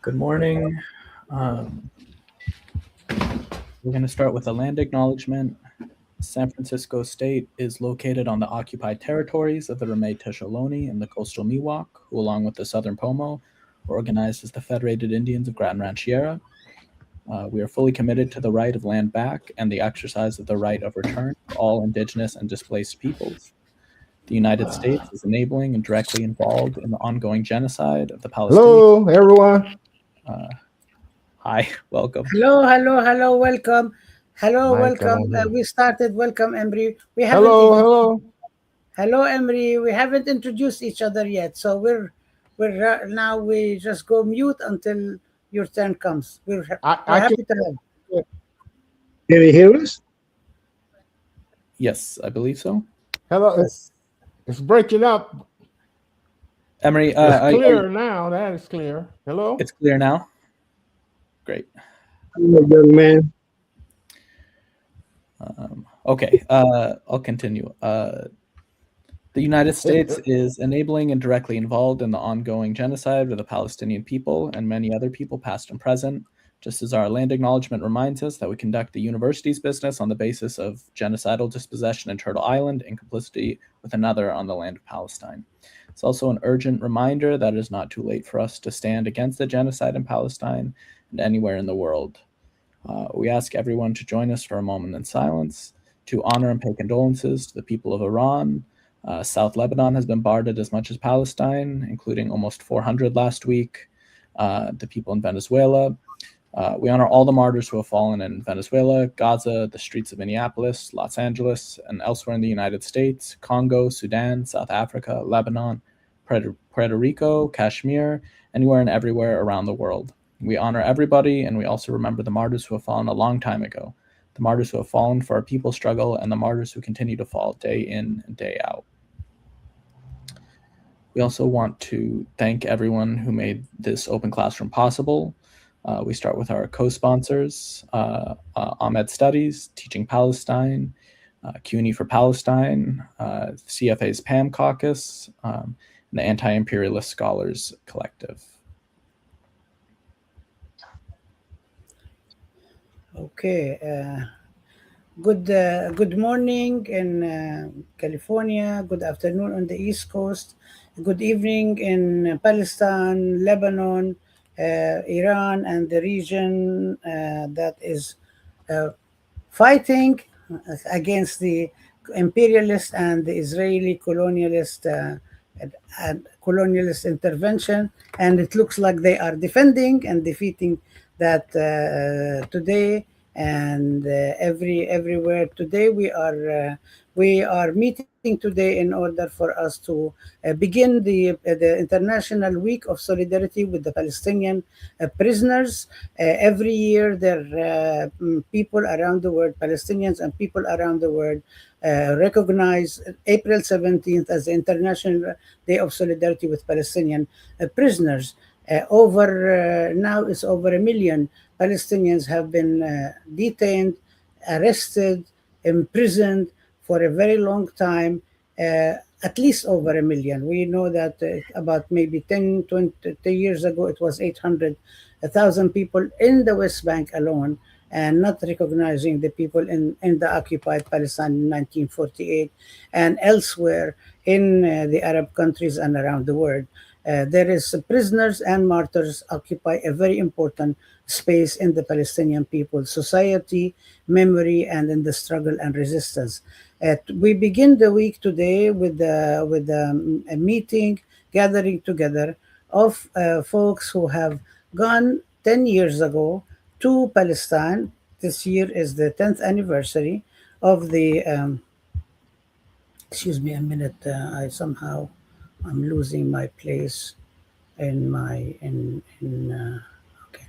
Good morning. We're going to start with a land acknowledgement. San Francisco State is located on the occupied territories of the Ramaytush Ohlone and the coastal Miwok, who, along with the Southern Pomo, were organized as the Federated Indians of Gran Rancheria. We are fully committed to the right of land back and the exercise of the right of return for all indigenous and displaced peoples. The United States is enabling and directly involved in the ongoing genocide of the Palestinians. Hello, everyone. Hi, welcome. Hello, welcome. Hello, Mike, I welcome. don't hear. We started. Welcome, Emry. We haven't Hello, even. hello. Hello, Emry. We haven't introduced each other yet, so we're now we just go mute until your turn comes. We're I can. happy to have. Can you hear us? Yes, I believe so. Hello. It's breaking up. Emery, It's clear now. That is clear. Hello. It's clear now. Great. Hello, young man. Okay, I'll continue. The United States is enabling and directly involved in the ongoing genocide of the Palestinian people and many other people, past and present, just as our land acknowledgement reminds us that we conduct the university's business on the basis of genocidal dispossession in Turtle Island and complicity with another on the land of Palestine. It's also an urgent reminder that it is not too late for us to stand against the genocide in Palestine and anywhere in the world. We ask everyone to join us for a moment in silence to honor and pay condolences to the people of Iran. South Lebanon has been bombarded as much as Palestine, including almost 400 last week. The people in Venezuela. We honor all the martyrs who have fallen in Venezuela, Gaza, the streets of Minneapolis, Los Angeles, and elsewhere in the United States, Congo, Sudan, South Africa, Lebanon, Puerto Rico, Kashmir, anywhere and everywhere around the world. We honor everybody, and we also remember the martyrs who have fallen a long time ago, the martyrs who have fallen for our people's struggle, and the martyrs who continue to fall day in and day out. We also want to thank everyone who made this open classroom possible. We start with our co-sponsors, Ahmed Studies, Teaching Palestine, CUNY for Palestine, CFA's PAM Caucus, and the Anti-Imperialist Scholars Collective. Okay. Good morning in California. Good afternoon on the East Coast. Good evening in Palestine, Lebanon, Iran, and the region that is fighting against the imperialist and the Israeli colonialist colonialist intervention, and it looks like they are defending and defeating that today. And everywhere today we are meeting today in order for us to begin the International Week of Solidarity with the Palestinian prisoners. Every year there are people around the world, Palestinians and people around the world, recognize April 17th as the International Day of Solidarity with Palestinian prisoners. Now it's over 1 million Palestinians have been detained, arrested, imprisoned for a very long time, at least over 1 million. We know that about maybe 10, 20 years ago, it was 800,000 people in the West Bank alone, and not recognizing the people in the occupied Palestine in 1948 and elsewhere in the Arab countries and around the world. There is prisoners and martyrs occupy a very important space in the Palestinian people's society, memory, and in the struggle and resistance. We begin the week today with a meeting, gathering together of folks who have gone 10 years ago to Palestine. This year is the 10th anniversary of the. Excuse me a minute. I'm losing my place in my okay.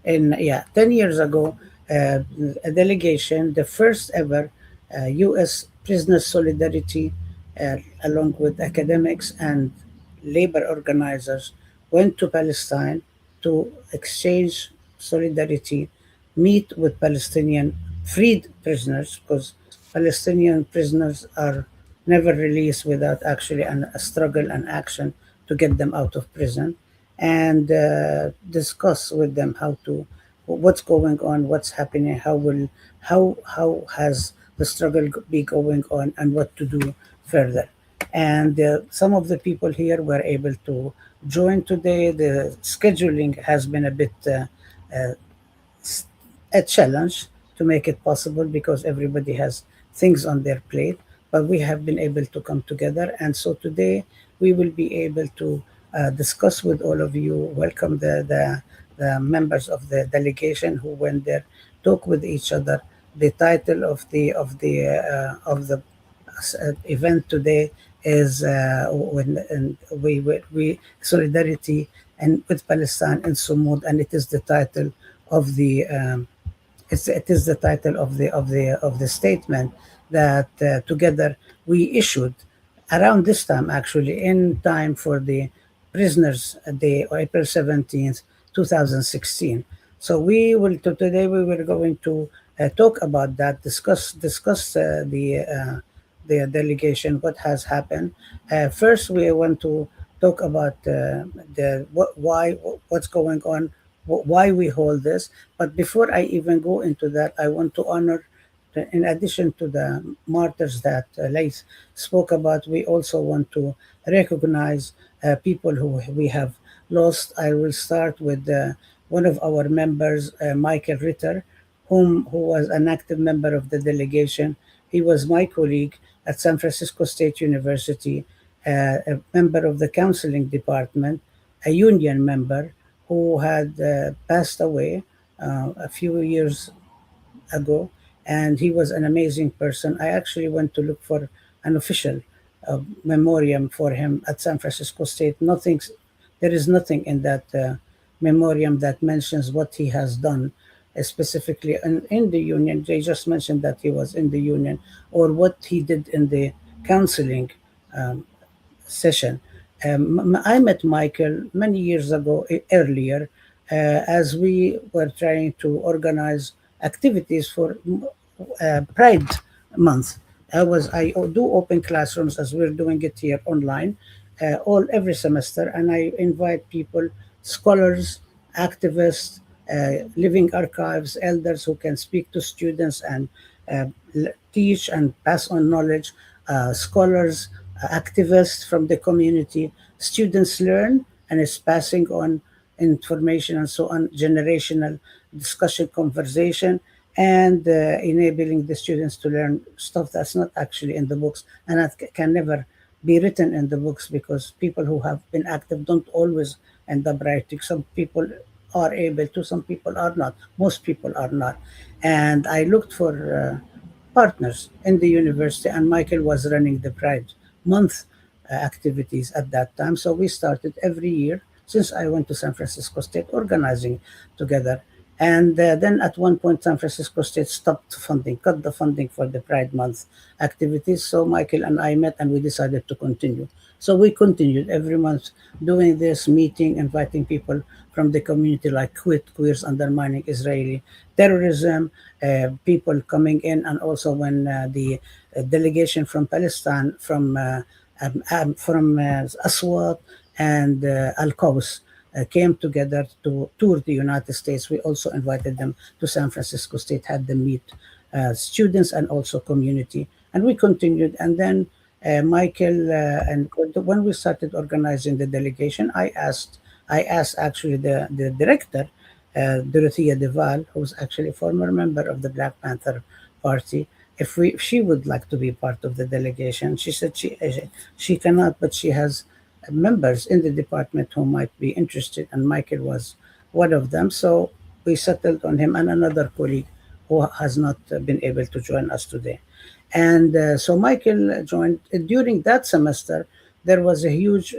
And yeah, 10 years ago, a delegation, the first ever U.S. prisoner solidarity, along with academics and labor organizers, went to Palestine to exchange solidarity, meet with Palestinian freed prisoners, because Palestinian prisoners are never released without actually a struggle and action to get them out of prison. and discuss with them how to what's going on, what's happening, how has the struggle be going on, and what to do further. And some of the people here were able to join today. The scheduling has been a bit a challenge to make it possible because everybody has things on their plate, but we have been able to come together. And so today we will be able to discuss with all of you, welcome the members of the delegation who went there, talk with each other. The title of the event today is when and we solidarity and with Palestine in Sumud, and it is the title of the it is the title of the statement that together we issued around this time, actually in time for the prisoners day, April 17th, 2016. So today we were going to talk about that, discuss the delegation, what has happened. First, we want to talk about what's going on, why we hold this. But before I even go into that, I want to honor, in addition to the martyrs that Laith spoke about, we also want to recognize people who we have lost. I will start with one of our members, Michael Ritter, who was an active member of the delegation. He was my colleague at San Francisco State University, a member of the counseling department, a union member who had passed away a few years ago, and he was an amazing person. I actually went to look for an official memoriam for him at San Francisco State. There is nothing in that memoriam that mentions what he has done specifically in the union. They just mentioned that he was in the union or what he did in the counseling session. I met Michael many years ago, earlier, as we were trying to organize activities for Pride Month. I do open classrooms as we're doing it here online, all every semester, and I invite people, scholars, activists, living archives, elders who can speak to students and teach and pass on knowledge, scholars, activists from the community. Students learn and is passing on information and so on, generational discussion, conversation, and enabling the students to learn stuff that's not actually in the books and that can never be written in the books because people who have been active don't always end up writing. Some people are able to, some people are not, most people are not. And I looked for partners in the university, and Michael was running the Pride Month activities at that time. So we started every year since I went to San Francisco State organizing together. And then at one point, San Francisco State stopped funding, cut the funding for the Pride Month activities. So Michael and I met and we decided to continue. So we continued every month doing this, meeting, inviting people from the community like Quit, Queers Undermining Israeli Terrorism, people coming in, and also when the delegation from Palestine, from Aswat and Al Qaus came together to tour the United States. We also invited them to San Francisco State, had them meet students and also community. And we continued. And then Michael and when we started organizing the delegation, I asked actually the director, Dorothea Deval, who's actually a former member of the Black Panther Party, if she would like to be part of the delegation. She said she cannot, but she has members in the department who might be interested, and Michael was one of them. So we settled on him and another colleague who has not been able to join us today. And so Michael joined. During that semester. There was a huge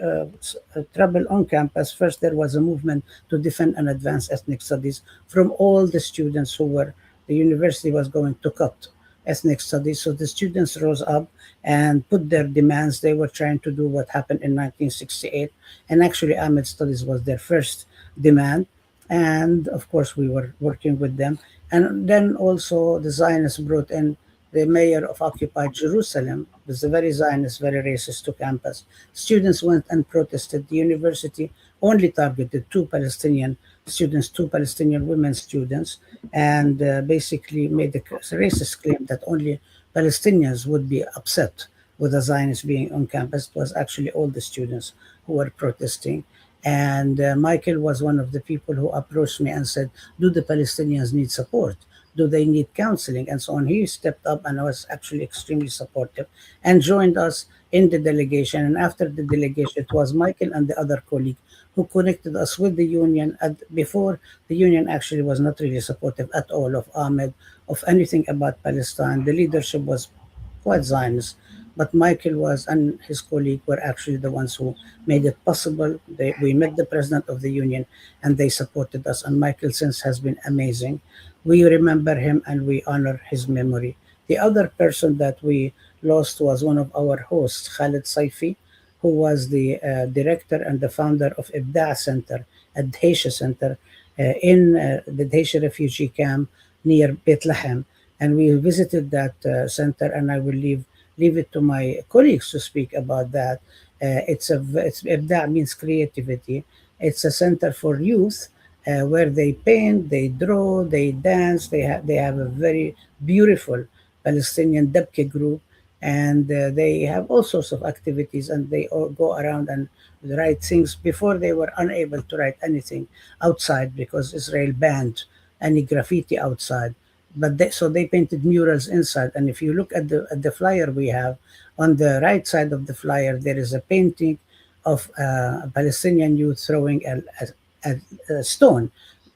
trouble on campus. First, there was a movement to defend and advance ethnic studies from all the students the university was going to cut ethnic studies. So the students rose up and put their demands. They were trying to do what happened in 1968. And actually, Ahmed Studies was their first demand. And of course, we were working with them. And then also the Zionists brought in the mayor of occupied Jerusalem, was a very Zionist, very racist to campus. Students went and protested. The university only targeted two Palestinian students, two Palestinian women students, and basically made a racist claim that only Palestinians would be upset with the Zionists being on campus. It was actually all the students who were protesting. And Michael was one of the people who approached me and said, "Do the Palestinians need support? Do they need counseling?" And so on. He stepped up and was actually extremely supportive and joined us in the delegation. And after the delegation, it was Michael and the other colleague who connected us with the union. And before, the union actually was not really supportive at all of Ahmed, of anything about Palestine. The leadership was quite Zionist. But Michael was and his colleague were actually the ones who made it possible. We met the president of the union and they supported us. And Michael since has been amazing. We remember him and we honor his memory. The other person that we lost was one of our hosts, Khalid Saifi, who was the director and the founder of Ibda Center at Dheisha Center in the Dheisha refugee camp near Bethlehem. And we visited that center, and I will leave it to my colleagues to speak about that. It's Ibda means creativity. It's a center for youth where they paint, they draw, they dance. They have a very beautiful Palestinian Debke group, and they have all sorts of activities, and they all go around and write things. Before they were unable to write anything outside because Israel banned any graffiti outside, but so they painted murals inside. And if you look at the flyer we have, on the right side of the flyer there is a painting of a Palestinian youth throwing a stone,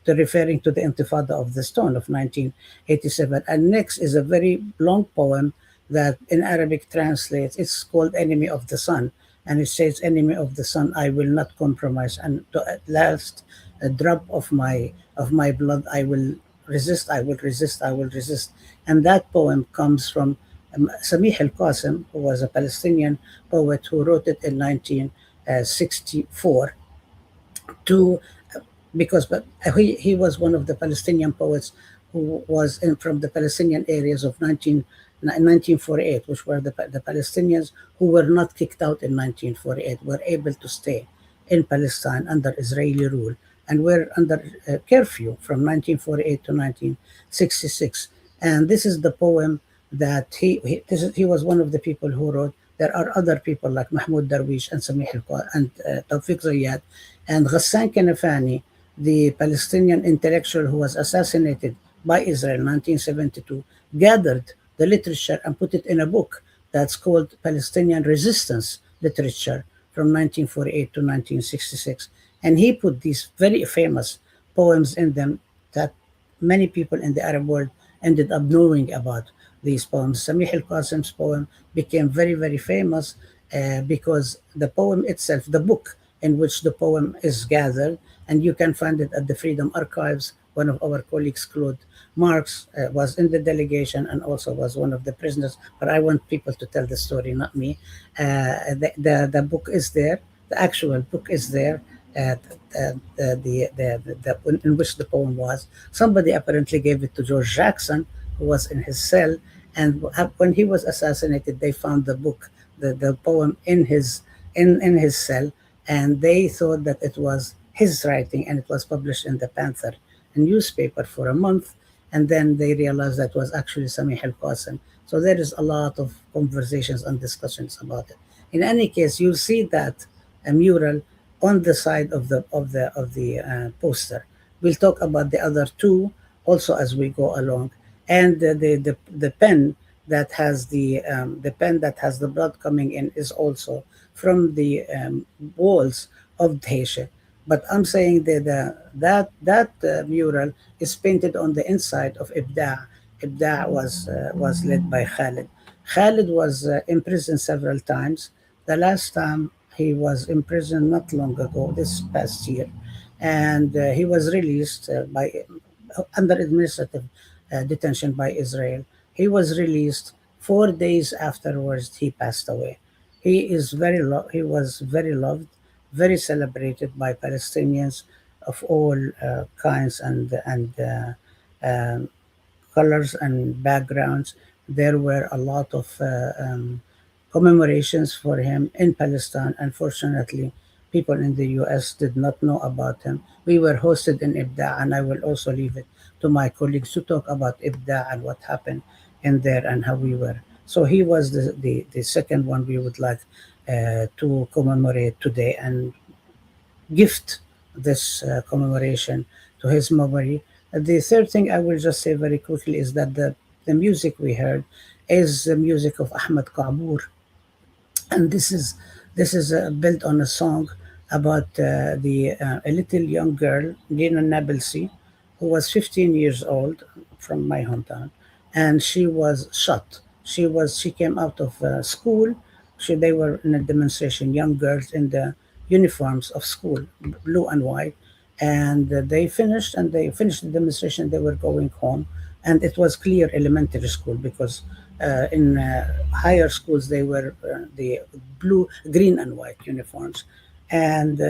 to referring to the Intifada of the Stone of 1987. And next is a very long poem that in Arabic translates. It's called "Enemy of the Sun," and it says, "Enemy of the sun, I will not compromise, and to at last a drop of my blood, I will resist, I will resist, I will resist." And that poem comes from Samih al Qasim, who was a Palestinian poet who wrote it in 1964 to because but he was one of the Palestinian poets who was from the Palestinian areas of 1948, which were the Palestinians who were not kicked out in 1948, were able to stay in Palestine under Israeli rule and were under curfew from 1948 to 1966. And this is the poem that he was one of the people who wrote. There are other people like Mahmoud Darwish and Samih and Tawfiq Zayyad and Ghassan Kanafani, the Palestinian intellectual who was assassinated by Israel in 1972, gathered the literature and put it in a book that's called Palestinian Resistance Literature from 1948 to 1966. And he put these very famous poems in them that many people in the Arab world ended up knowing about these poems. Samih al Qasim's poem became very, very famous because the poem itself, the book in which the poem is gathered, and you can find it at the Freedom Archives. One of our colleagues, Claude Marx, was in the delegation and also was one of the prisoners. But I want people to tell the story, not me. The book is there. The actual book is there. In which the poem was. Somebody apparently gave it to George Jackson, who was in his cell, and when he was assassinated, they found the book, the poem in his cell, and they thought that it was his writing, and it was published in the Panther newspaper for a month, and then they realized that was actually Samih al Qasim. So there is a lot of conversations and discussions about it. In any case, you'll see that a mural on the side of the poster. We'll talk about the other two also as we go along, and the pen that has the blood coming in is also from the walls of Dheisha. But I'm saying that mural is painted on the inside of Ibda. Ibda was led by Khalid. Khalid was imprisoned several times. The last time he was imprisoned not long ago, this past year, and he was released by under administrative detention by Israel. He was released 4 days afterwards. He passed away. He was very loved, very celebrated by Palestinians of all kinds and um, colors and backgrounds. There were a lot of commemorations for him in Palestine. Unfortunately, people in the US did not know about him. We were hosted in Ibda, and I will also leave it to my colleagues to talk about Ibda and what happened in there and how we were. So he was the second one we would like to commemorate today and gift this commemoration to his memory. The third thing I will just say very quickly is that the music we heard is the music of Ahmed Kabur, and this is built on a song about a little young girl, Lina Nabilsi, who was 15 years old from my hometown, and she was shot. She came out of school. They were in a demonstration, young girls in the uniforms of school, blue and white, and they finished the demonstration. They were going home, and it was clear elementary school because in higher schools they were the blue, green, and white uniforms, and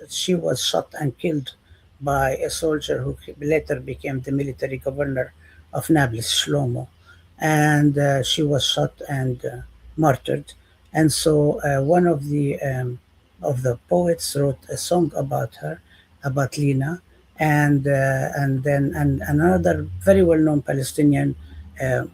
she was shot and killed by a soldier who later became the military governor of Nablus, Shlomo, and she was shot and martyred. And so one of the poets wrote a song about her, about Lina, and another very well known Palestinian uh,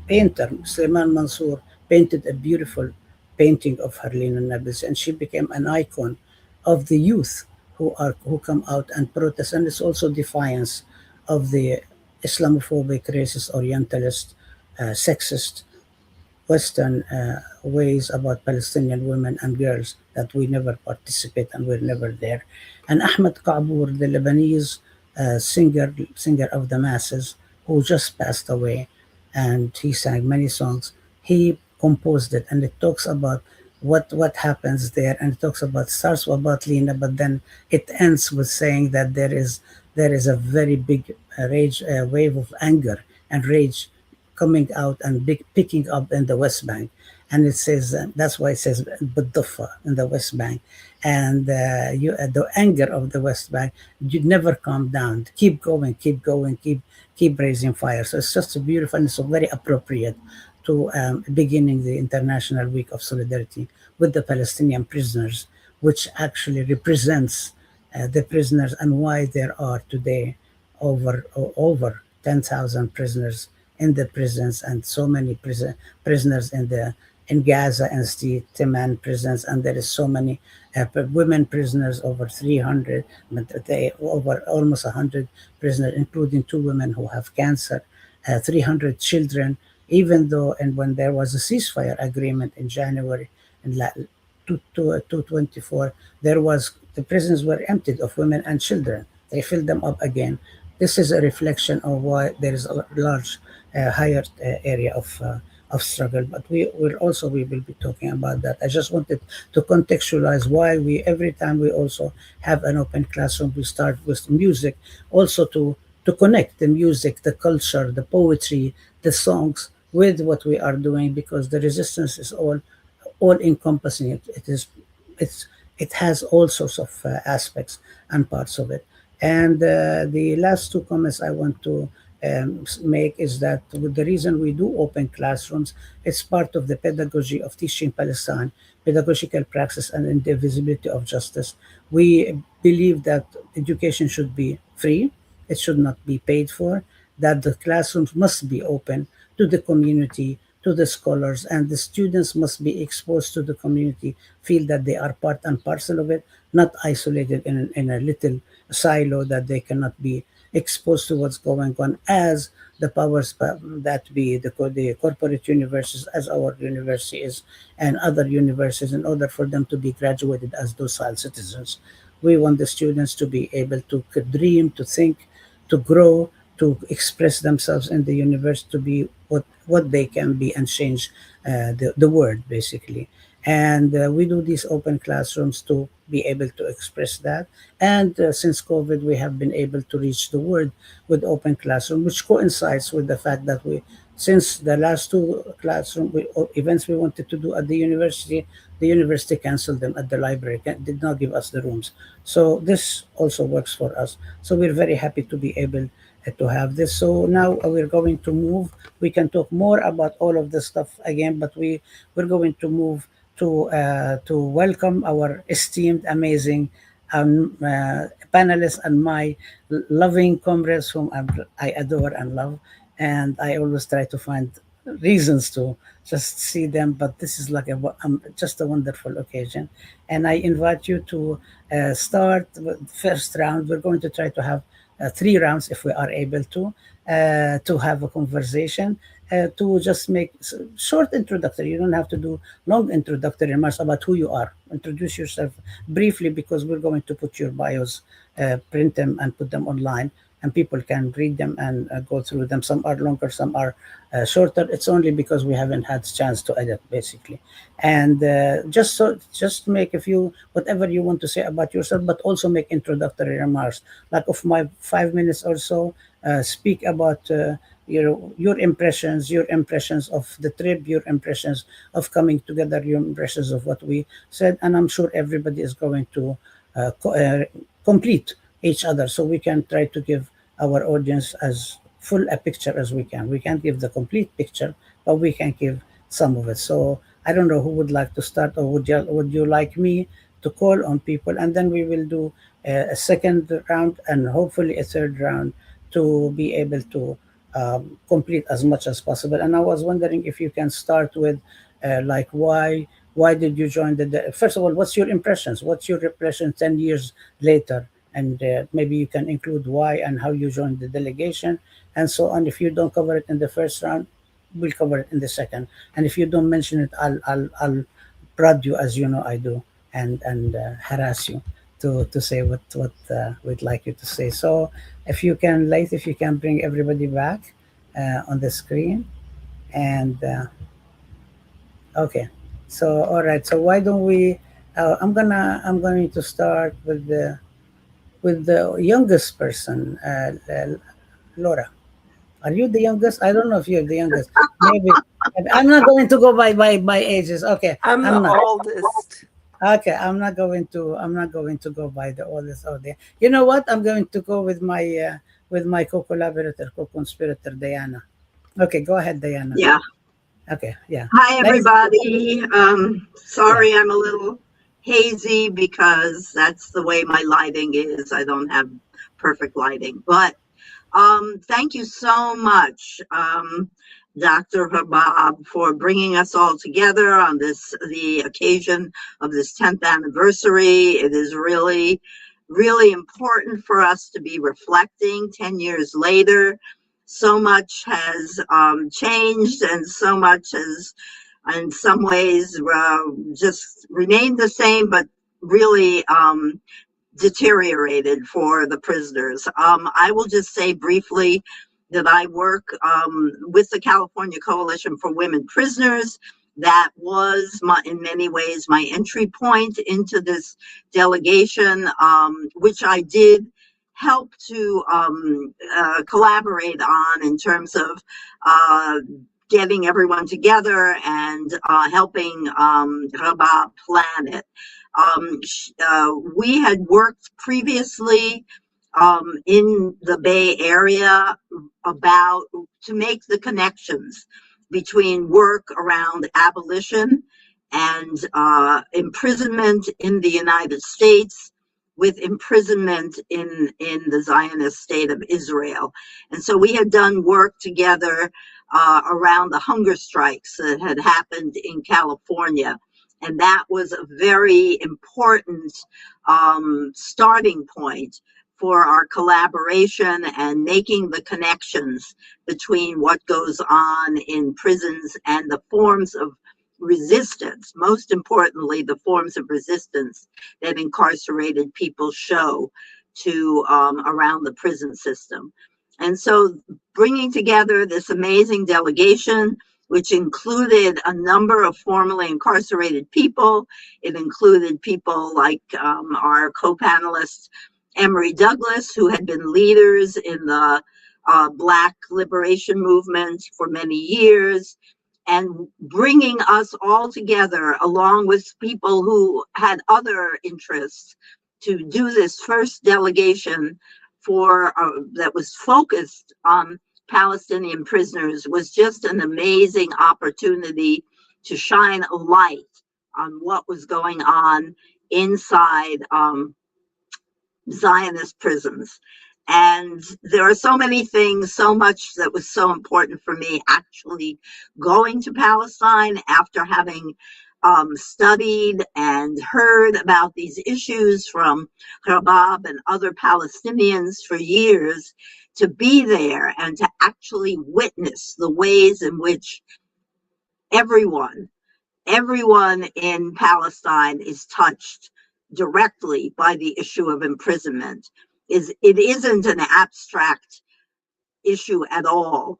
painter, Suleiman Mansour, painted a beautiful painting of Harlina Nables, and she became an icon of the youth who come out and protest, and it's also defiance of the Islamophobic, racist, Orientalist, sexist Western ways about Palestinian women and girls that we never participate and we're never there. And Ahmed Kabur, the Lebanese singer of the masses, who just passed away, and he sang many songs. He composed it, and it talks about what happens there, and it talks about starts about Lena, but then it ends with saying that there is a very big rage wave of anger and rage coming out and picking up in the West Bank. And it says that's why it says B'duffa in the West Bank, and the anger of the West Bank, you never calm down, keep going, keep going, keep raising fire. So it's just a beautiful and so very appropriate to beginning the International Week of Solidarity with the Palestinian prisoners, which actually represents the prisoners and why there are today over 10,000 prisoners in the prisons, and so many prisoners in Gaza and the Timan prisons, and there is so many women prisoners, over 300, but they over almost 100 prisoners, including two women who have cancer, 300 children. Even though, and when there was a ceasefire agreement in January in 224, there was the prisons were emptied of women and children. They filled them up again. This is a reflection of why there is a large, higher area of struggle. But we will be talking about that. I just wanted to contextualize why we every time we also have an open classroom, we start with music, also to connect the music, the culture, the poetry, the songs with what we are doing, because the resistance is all encompassing. It's it has all sorts of aspects and parts of it. And the last two comments I want to make is that with the reason we do open classrooms, it's part of the pedagogy of teaching Palestine, pedagogical praxis, and indivisibility of justice. We believe that education should be free, it should not be paid for, that the classrooms must be open to the community, to the scholars, and the students must be exposed to the community, feel that they are part and parcel of it, not isolated in a little silo that they cannot be exposed to what's going on as the powers that be the corporate universities, as our university is, and other universities, in order for them to be graduated as docile citizens. We want the students to be able to dream, to think, to grow, to express themselves in the universe, to be what they can be and change the world, basically. And we do these open classrooms to be able to express that. And since COVID, we have been able to reach the world with open classroom, which coincides with the fact that since the last two events we wanted to do at the university, the university canceled them at the library, did not give us the rooms. So this also works for us. So we're very happy to be able to have this. So now we're going to move. We can talk more about all of this stuff again, but we're going to move to welcome our esteemed, amazing panelists and my loving comrades whom I adore and love, and I always try to find reasons to just see them. But this is like just a wonderful occasion, and I invite you to start with the first round. We're going to try to have 3 rounds if we are able to have a conversation, to just make short introductory. You don't have to do long introductory remarks about who you are. Introduce yourself briefly, because we're going to put your bios, print them and put them online, and people can read them and go through them. Some are longer, some are shorter. It's only because we haven't had chance to edit, basically. And just make a few, whatever you want to say about yourself, but also make introductory remarks. Like of my 5 minutes or so, speak about your impressions of the trip, your impressions of coming together, your impressions of what we said, and I'm sure everybody is going to complete each other, so we can try to give our audience as full a picture as we can. We can't give the complete picture, but we can give some of it. So I don't know who would like to start, or would you like me to call on people, and then we will do a second round and hopefully a third round to be able to complete as much as possible. And I was wondering if you can start with like why did you join first of all, what's your impressions? What's your impression 10 years later? And maybe you can include why and how you joined the delegation and so on. If you don't cover it in the first round, we'll cover it in the second. And if you don't mention it, I'll prod you, as you know I do, and harass you to say what we'd like you to say. So if you can, Laith, if you can bring everybody back on the screen. And okay, so all right, so why don't we I'm going to start with the youngest person, Laura. Are you the youngest? I don't know if you're the youngest. Maybe I'm not going to go by ages. Okay, I'm the not. oldest. Okay, I'm not going to go by the oldest or the. You know what? I'm going to go with my co-collaborator, co-conspirator, Diana. Okay, go ahead, Diana. Yeah. Okay, yeah. Hi, everybody. Sorry, I'm a little hazy because that's the way my lighting is. I don't have perfect lighting, but thank you so much, Dr. Habab, for bringing us all together on the occasion of this 10th anniversary. It is really, really important for us to be reflecting 10 years later. So much has changed, and so much has, in some ways, just remained the same, but really deteriorated for the prisoners. I will just say briefly that I work with the California Coalition for Women Prisoners. That was, in many ways, my entry point into this delegation, which I did help to collaborate on in terms of getting everyone together and helping Rabah plan it. We had worked previously in the Bay Area to make the connections between work around abolition and imprisonment in the United States with imprisonment in the Zionist state of Israel. And so we had done work together around the hunger strikes that had happened in California. And that was a very important starting point for our collaboration and making the connections between what goes on in prisons and the forms of resistance, most importantly, the forms of resistance that incarcerated people show to around the prison system. And so bringing together this amazing delegation, which included a number of formerly incarcerated people. It included people like our co-panelist, Emory Douglas, who had been leaders in the Black liberation movement for many years, and bringing us all together along with people who had other interests to do this first delegation for that was focused on Palestinian prisoners was just an amazing opportunity to shine a light on what was going on inside Zionist prisons. And there are so many things, so much that was so important for me actually going to Palestine after having studied and heard about these issues from Rabab and other Palestinians for years, to be there and to actually witness the ways in which everyone in Palestine is touched directly by the issue of imprisonment. It isn't an abstract issue at all.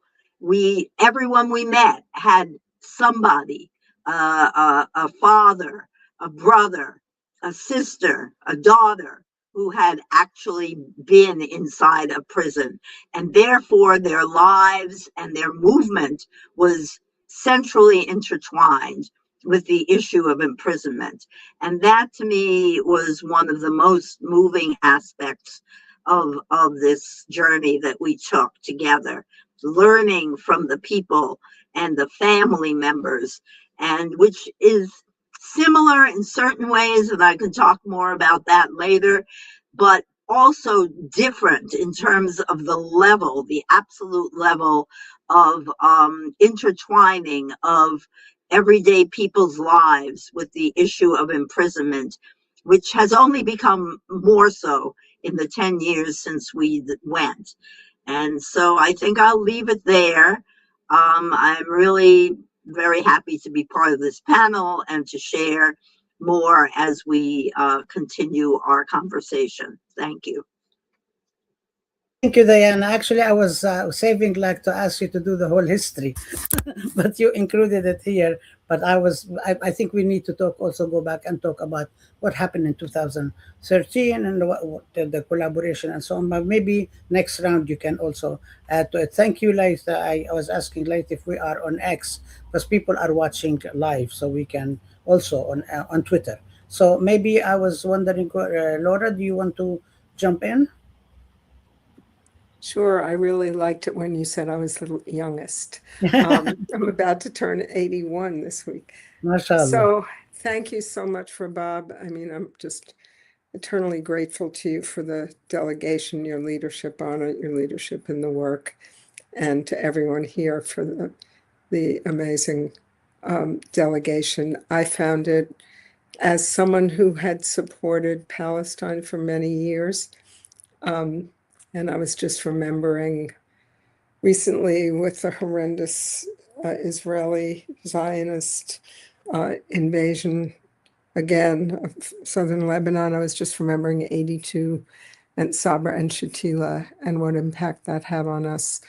Everyone we met had somebody, a father, a brother, a sister, a daughter who had actually been inside a prison, and therefore their lives and their movement was centrally intertwined with the issue of imprisonment. And that to me was one of the most moving aspects of this journey that we took together, learning from the people and the family members, and which is similar in certain ways, and I can talk more about that later, but also different in terms of the level, the absolute level of intertwining of everyday people's lives with the issue of imprisonment, which has only become more so in the 10 years since we went. And so I think I'll leave it there. I'm really very happy to be part of this panel and to share more as we continue our conversation. Thank you. Thank you, Diana. Actually, I was saving like to ask you to do the whole history, but you included it here. But I think we need to talk, also go back and talk about what happened in 2013 and what the collaboration and so on. But maybe next round you can also add to it. Thank you, Light. I was asking Light if we are on X because people are watching live, so we can also on Twitter. So maybe I was wondering, Laura, do you want to jump in? Sure. I really liked it when you said I was the youngest. I'm about to turn 81 this week. MashaAllah. So thank you so much for Bob. I mean, I'm just eternally grateful to you for the delegation, your leadership on it, your leadership in the work, and to everyone here for the amazing delegation. I found it, as someone who had supported Palestine for many years, and I was just remembering recently with the horrendous Israeli Zionist invasion again of southern Lebanon. I was just remembering 82 and Sabra and Shatila and what impact that had on us.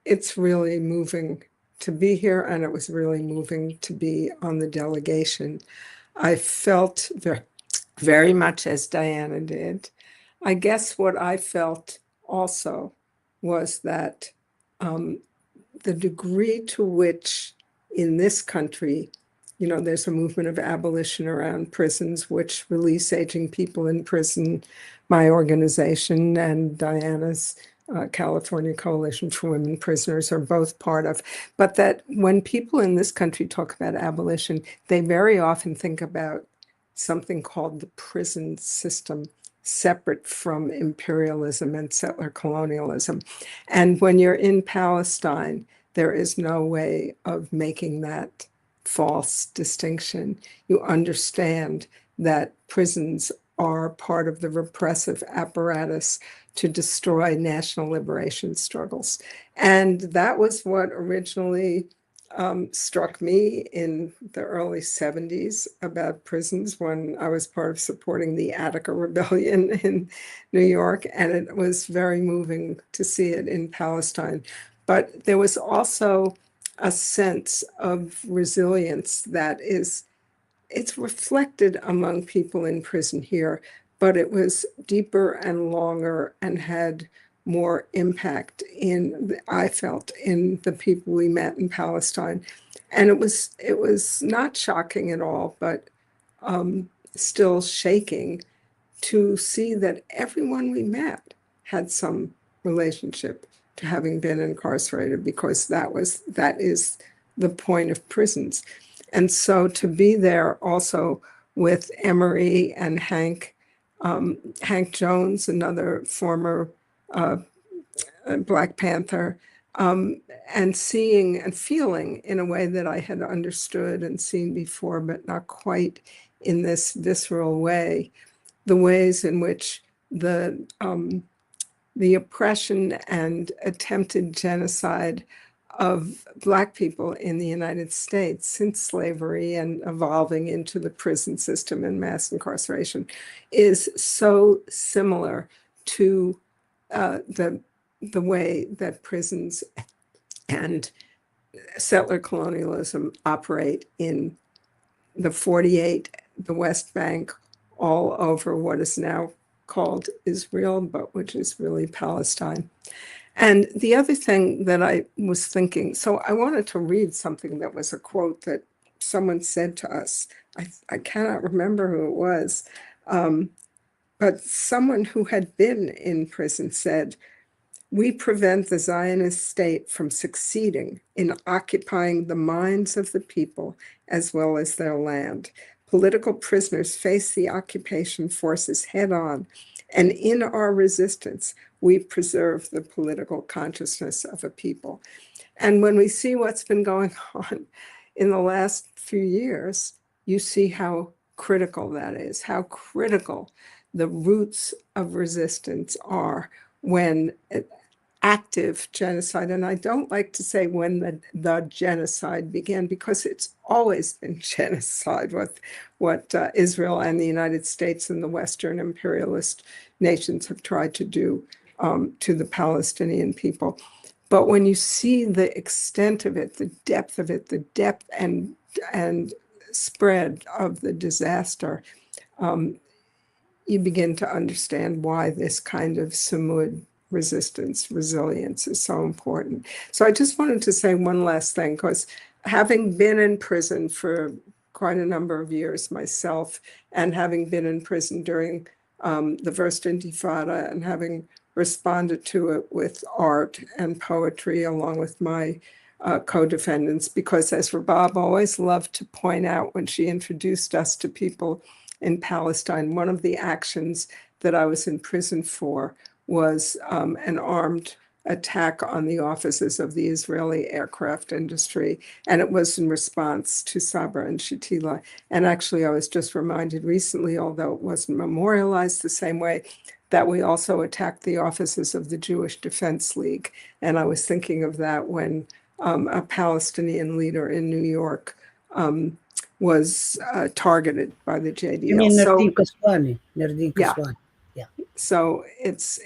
It's really moving to be here, and it was really moving to be on the delegation. I felt very much as Diana did. I guess what I felt also was that the degree to which in this country, you know, there's a movement of abolition around prisons, which release aging people in prison, my organization and Diana's California Coalition for Women Prisoners are both part of. But that when people in this country talk about abolition, they very often think about something called the prison system, separate from imperialism and settler colonialism. And when you're in Palestine, there is no way of making that false distinction. You understand that prisons are part of the repressive apparatus to destroy national liberation struggles. And that was what originally struck me in the early 70s about prisons when I was part of supporting the Attica Rebellion in New York. And it was very moving to see it in Palestine. But there was also a sense of resilience that it's reflected among people in prison here, but it was deeper and longer and had more impact I felt in the people we met in Palestine. And it was not shocking at all, but still shaking to see that everyone we met had some relationship to having been incarcerated, because that is the point of prisons. And so to be there also with Emery and Hank Jones, another former Black Panther, and seeing and feeling in a way that I had understood and seen before, but not quite in this visceral way, the ways in which the oppression and attempted genocide of Black people in the United States since slavery and evolving into the prison system and mass incarceration is so similar to the way that prisons and settler colonialism operate in the 48, the West Bank, all over what is now called Israel, but which is really Palestine. And the other thing that I was thinking, so I wanted to read something that was a quote that someone said to us. I cannot remember who it was, but someone who had been in prison said, "We prevent the Zionist state from succeeding in occupying the minds of the people as well as their land. Political prisoners face the occupation forces head on, and in our resistance, we preserve the political consciousness of a people." And when we see what's been going on in the last few years, you see how critical that is, how critical the roots of resistance are when active genocide, and I don't like to say when the genocide began, because it's always been genocide, what Israel and the United States and the Western imperialist nations have tried to do to the Palestinian people. But when you see the extent of it, the depth of it, the depth and spread of the disaster, you begin to understand why this kind of Samud resistance, resilience is so important. So I just wanted to say one last thing, because having been in prison for quite a number of years myself, and having been in prison during the first Intifada, and having responded to it with art and poetry along with my co-defendants, because as Rabab always loved to point out when she introduced us to people in Palestine, one of the actions that I was in prison for was an armed attack on the offices of the Israeli aircraft industry. And it was in response to Sabra and Shatila. And actually, I was just reminded recently, although it wasn't memorialized the same way, that we also attacked the offices of the Jewish Defense League. And I was thinking of that when a Palestinian leader in New York was targeted by the JDL. You mean Nardin Kaswani? Nardin Yeah. Kaswani. Yeah. So it's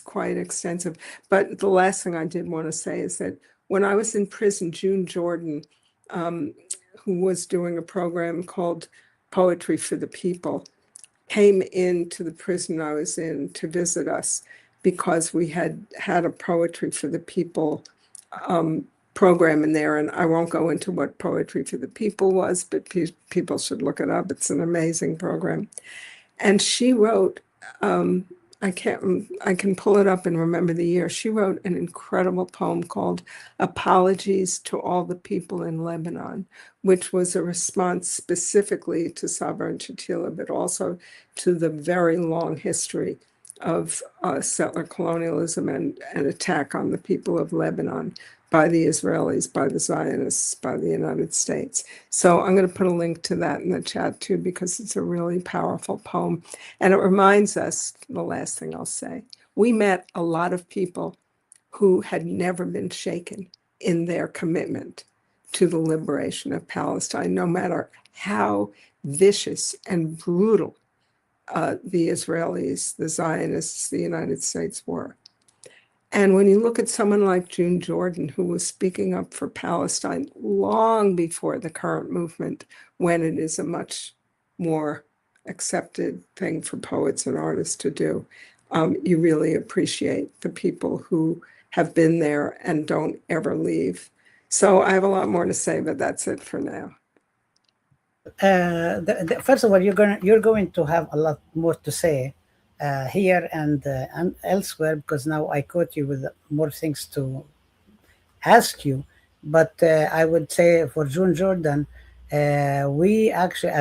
quite extensive. But the last thing I did want to say is that when I was in prison, June Jordan, who was doing a program called Poetry for the People, came into the prison I was in to visit us, because we had a Poetry for the People program in there. And I won't go into what Poetry for the People was, but people should look it up. It's an amazing program. And she wrote, I can pull it up and remember the year. She wrote an incredible poem called Apologies to All the People in Lebanon, which was a response specifically to Sabra and Shatila, but also to the very long history of settler colonialism and attack on the people of Lebanon by the Israelis, by the Zionists, by the United States. So I'm going to put a link to that in the chat too, because it's a really powerful poem. And it reminds us, the last thing I'll say, we met a lot of people who had never been shaken in their commitment to the liberation of Palestine, no matter how vicious and brutal the Israelis, the Zionists, the United States were. And when you look at someone like June Jordan, who was speaking up for Palestine long before the current movement, when it is a much more accepted thing for poets and artists to do, you really appreciate the people who have been there and don't ever leave. So I have a lot more to say, but that's it for now. First of all, you're going to have a lot more to say here and elsewhere, because now I caught you with more things to ask you. But I would say for June Jordan, we actually,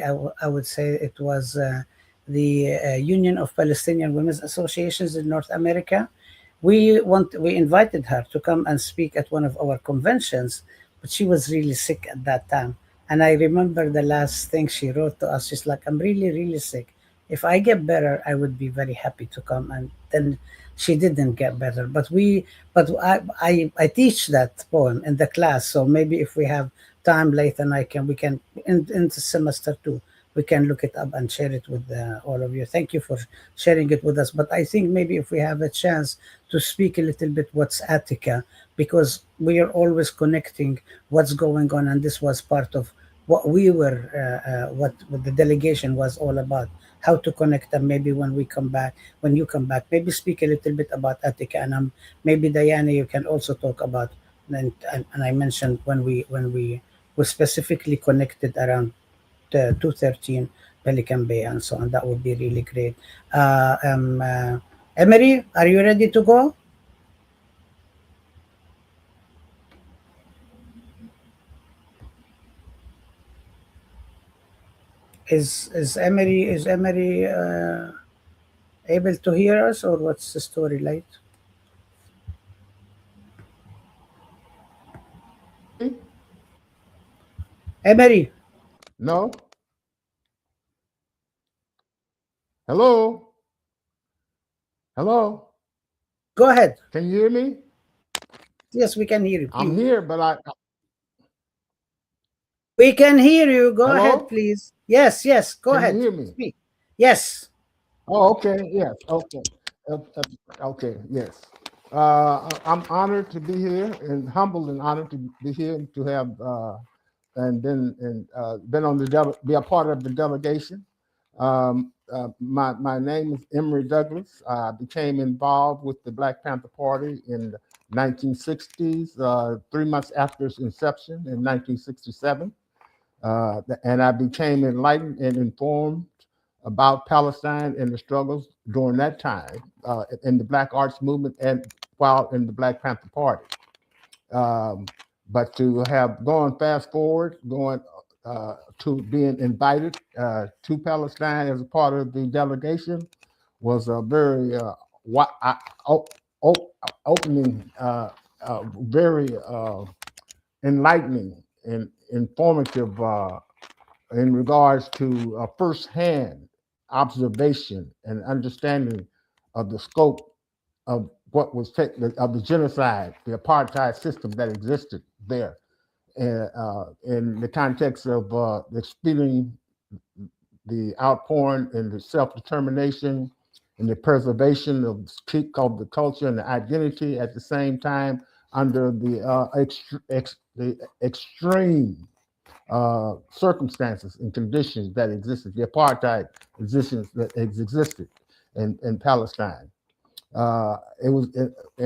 I would say it was the Union of Palestinian Women's Associations in North America. We invited her to come and speak at one of our conventions, but she was really sick at that time. And I remember the last thing she wrote to us. She's like, "I'm really, really sick. If I get better, I would be very happy to come." And then she didn't get better. But I teach that poem in the class. So maybe if we have time later, and we can in the semester two, we can look it up and share it with all of you. Thank you for sharing it with us. But I think maybe if we have a chance to speak a little bit what's Attica, because we are always connecting what's going on, and this was part of what we were, what the delegation was all about. How to connect them. Maybe when you come back, maybe speak a little bit about Attica, and maybe Diana, you can also talk about. And I mentioned when we were specifically connected around 213 Pelican Bay and so on. That would be really great. Emery, are you ready to go? Is Emery able to hear us, or what's the story like? Emery, No. Hello. Hello. go ahead. Can you hear me? Yes, we can hear you. I'm here, but We can hear you. Go Hello? ahead, please. Yes, go Can you ahead. hear me? Speak. Yes. Oh, okay. Yes. Okay. Okay. Yes. I'm honored to be here, and humbled and honored to be here and to have been on be a part of the delegation. My name is Emory Douglas. I became involved with the Black Panther Party in the 1960s, 3 months after its inception in 1967. And I became enlightened and informed about Palestine and the struggles during that time in the Black Arts Movement and while in the Black Panther Party. But to have gone fast forward, going to being invited to Palestine as a part of the delegation was a very opening, very enlightening and informative in regards to firsthand observation and understanding of the scope of what was of the genocide, the apartheid system that existed there, in the context of expelling the outpouring and the self-determination and the preservation of the culture and the identity at the same time under the extreme circumstances and conditions that existed, the apartheid existence that existed in Palestine. It was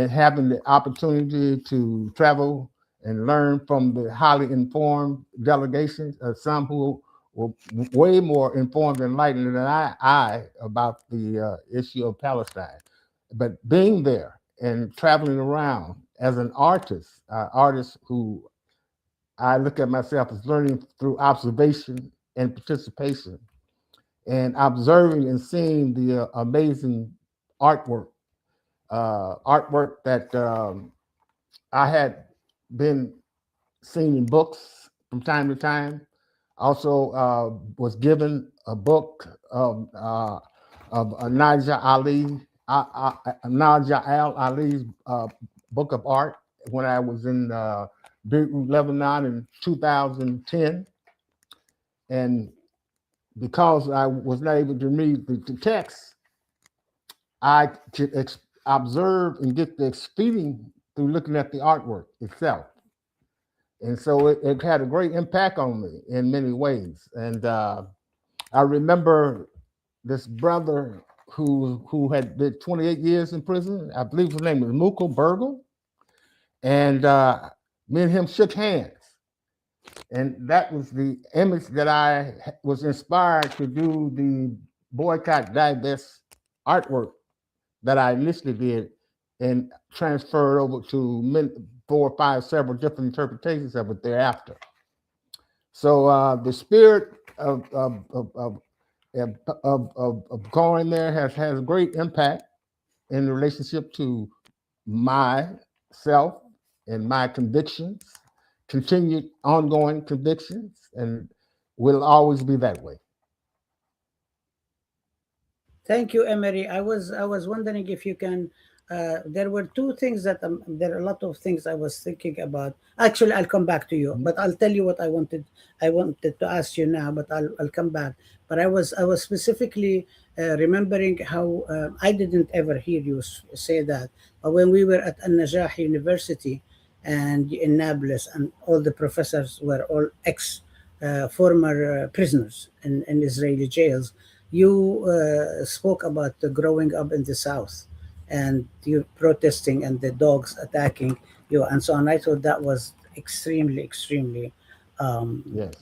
having the opportunity to travel and learn from the highly informed delegations, some who were way more informed and enlightened than I about the issue of Palestine. But being there and traveling around as an artist who I look at myself as learning through observation and participation, and observing and seeing the amazing artwork that I had been seen in books from time to time. Also, was given a book of Naja Al Ali's book of art when I was in Beirut, Lebanon in 2010. And because I was not able to read the text, I could observe and get the feeling through looking at the artwork itself. And so it had a great impact on me in many ways. And I remember this brother who had been 28 years in prison. I believe his name was Mukul Burgle. And me and him shook hands. And that was the image that I was inspired to do the boycott, divest artwork that I initially did and transferred over to 4 or 5, several different interpretations of it thereafter. So the spirit of going there has great impact in relationship to myself and my convictions, continued ongoing convictions, and will always be that way. Thank you, Emery. I was wondering if you can. There were two things that there are a lot of things I was thinking about. Actually, I'll come back to you, but I'll tell you what I wanted. I wanted to ask you now, but I'll come back. But I was specifically remembering how I didn't ever hear you say that. But when we were at Al Najah University and in Nablus, and all the professors were all ex former prisoners in Israeli jails, you spoke about the growing up in the South and you protesting and the dogs attacking you and so on. I thought that was extremely, Yes.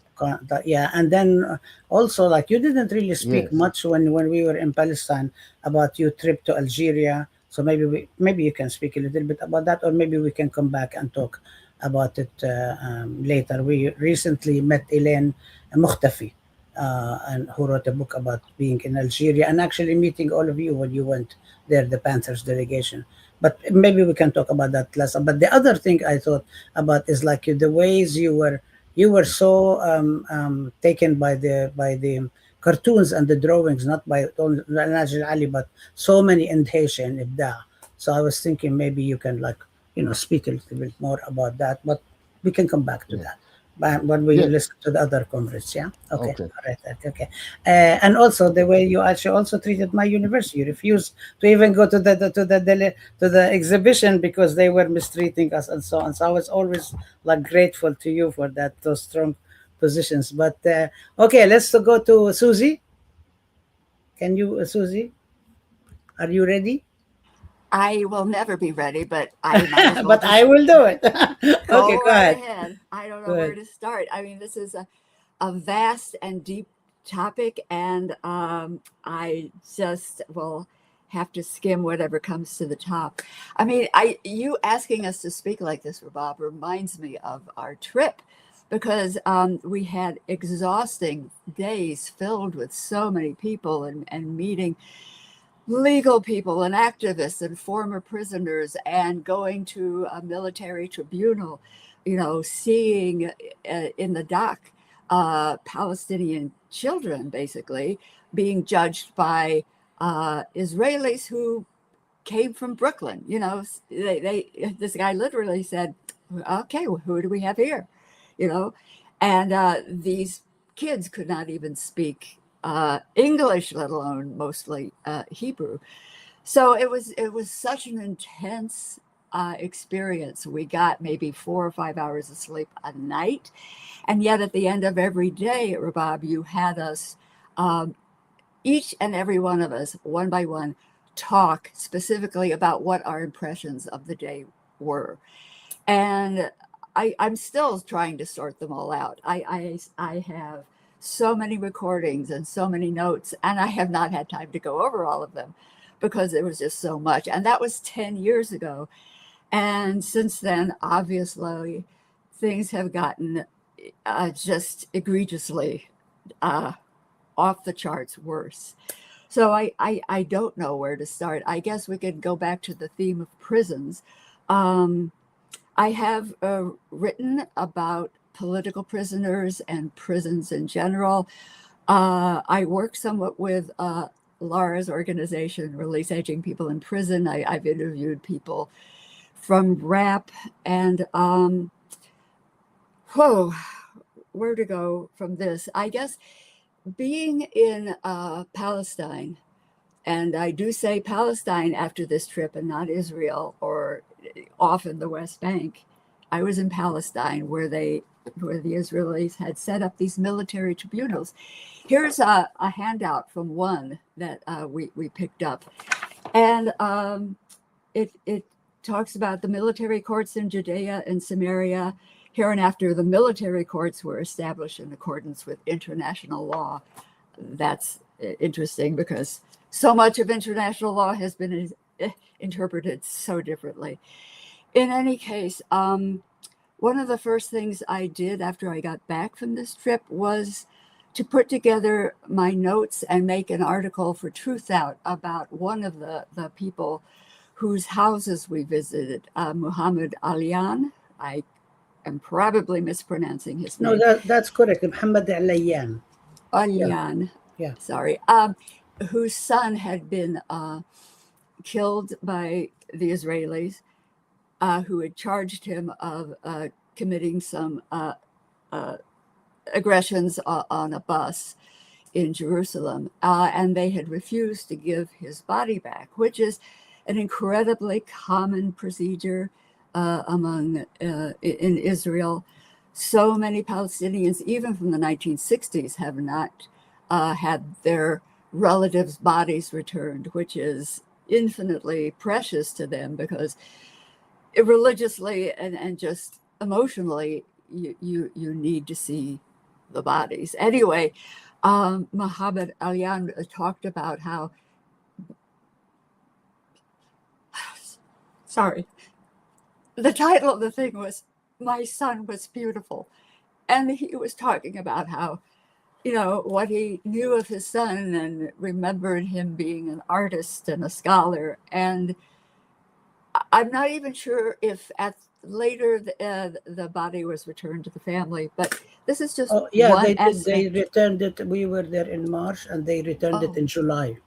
yeah. And then also, like, you didn't really speak Yes. much when we were in Palestine about your trip to Algeria. So maybe you can speak a little bit about that, or maybe we can come back and talk about it later. We recently met Elaine Mukhtafi, and who wrote a book about being in Algeria and actually meeting all of you when you went there, the Panthers delegation. But maybe we can talk about that less. But the other thing I thought about is like the ways you were so taken by the cartoons and the drawings, not by only Najil Ali, but so many Indhesha and Ibda. So I was thinking maybe you can speak a little bit more about that, but we can come back to Yeah. that. But when we Yeah. listen to the other comrades, yeah, okay, Okay. all right, okay. And also the way you actually also treated my university, you refused to even go to the exhibition because they were mistreating us and so on. So I was always like grateful to you for that, those strong positions. But okay, let's go to Susie. Can you, Susie? Are you ready? I will never be ready, but I might as well But I just will do it. Okay, go go right ahead. ahead. I don't Go know where ahead. to start. I mean, this is a vast and deep topic, and I just will have to skim whatever comes to the top. I mean, you asking us to speak like this, Bob, reminds me of our trip because we had exhausting days filled with so many people and meeting legal people and activists and former prisoners and going to a military tribunal, seeing in the dock Palestinian children basically being judged by Israelis who came from Brooklyn. This guy literally said, okay, well, who do we have here? You know, and these kids could not even speak English, let alone mostly Hebrew. So it was such an intense experience. We got maybe 4 or 5 hours of sleep a night, and yet at the end of every day, Rabab, you had us, each and every one of us, one by one, talk specifically about what our impressions of the day were. And I'm still trying to sort them all out. I have so many recordings and so many notes, and I have not had time to go over all of them because it was just so much. And that was 10 years ago. And since then, obviously, things have gotten just egregiously off the charts worse. So I don't know where to start. I guess we could go back to the theme of prisons. I have written about political prisoners and prisons in general. I work somewhat with Laura's organization, Release Aging People in Prison. I've interviewed people from RAP and where to go from this? I guess being in Palestine, and I do say Palestine after this trip and not Israel or off in the West Bank. I was in Palestine where they where the Israelis had set up these military tribunals. Here's a handout from one that we picked up. And it talks about the military courts in Judea and Samaria. Hereinafter, the military courts were established in accordance with international law. That's interesting because so much of international law has been interpreted so differently. In any case, one of the first things I did after I got back from this trip was to put together my notes and make an article for Truth Out about one of the people whose houses we visited, Muhammad Alian. I am probably mispronouncing his name. No, that's correct. Muhammad Alayan. Alian. Yeah. Sorry. Whose son had been killed by the Israelis, who had charged him of committing some aggressions on a bus in Jerusalem, and they had refused to give his body back, which is an incredibly common procedure in Israel. So many Palestinians, even from the 1960s, have not had their relatives' bodies returned, which is infinitely precious to them because religiously and just emotionally, you need to see the bodies. Anyway, Muhammad Alian talked about how, sorry, the title of the thing was "My Son Was Beautiful," and he was talking about how, you know, what he knew of his son and remembered him being an artist and a scholar. And I'm not even sure if later the body was returned to the family, but this is just Oh, yeah, one they did. aspect. They returned it. We were there in March, and they returned it in July.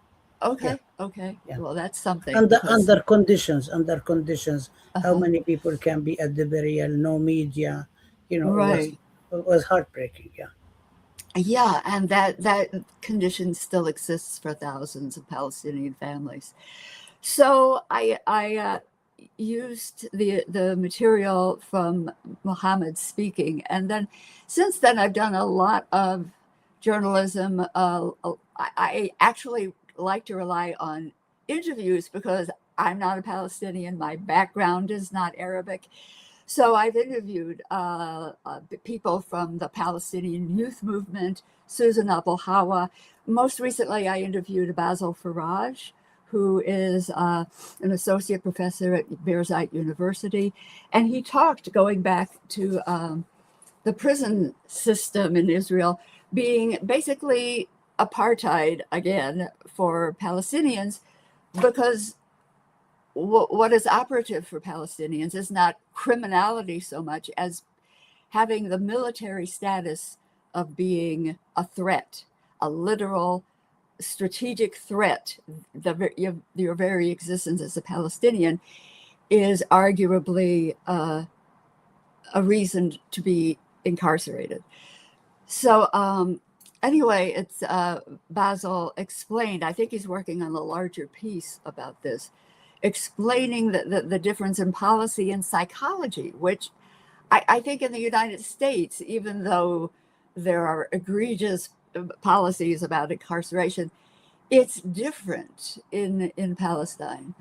Okay, okay. Yeah. Well, that's something. Under because- under conditions, how Uh-huh. many people can be at the burial? No media. You know, Right. it was heartbreaking. Yeah. Yeah, and that condition still exists for thousands of Palestinian families. So I used the material from Muhammad speaking, and then since then I've done a lot of journalism. I actually like to rely on interviews because I'm not a Palestinian. My background is not Arabic. So I've interviewed people from the Palestinian Youth Movement, Susan Abu Hawa. Most recently, I interviewed Basil Faraj, who is an associate professor at Birzeit University. And he talked, going back to the prison system in Israel being basically apartheid again for Palestinians, because what is operative for Palestinians is not criminality so much as having the military status of being a threat, a literal strategic threat. Your very existence as a Palestinian is arguably a reason to be incarcerated. So anyway, it's Basil explained, I think he's working on a larger piece about this, explaining the difference in policy and psychology, which I think in the United States, even though there are egregious policies about incarceration, it's different in Palestine.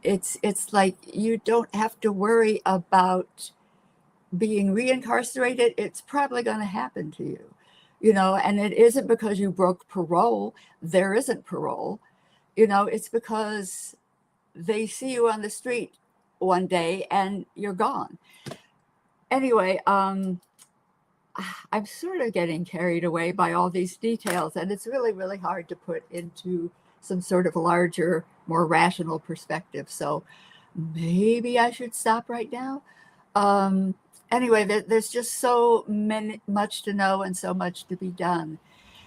It's like you don't have to worry about being reincarcerated. It's probably going to happen to you, you know, and it isn't because you broke parole. There isn't parole. You know, it's because they see you on the street one day and you're gone. Anyway, I'm sort of getting carried away by all these details, and it's really, really hard to put into some sort of larger, more rational perspective. So maybe I should stop right now. Anyway, there's just so much to know and so much to be done.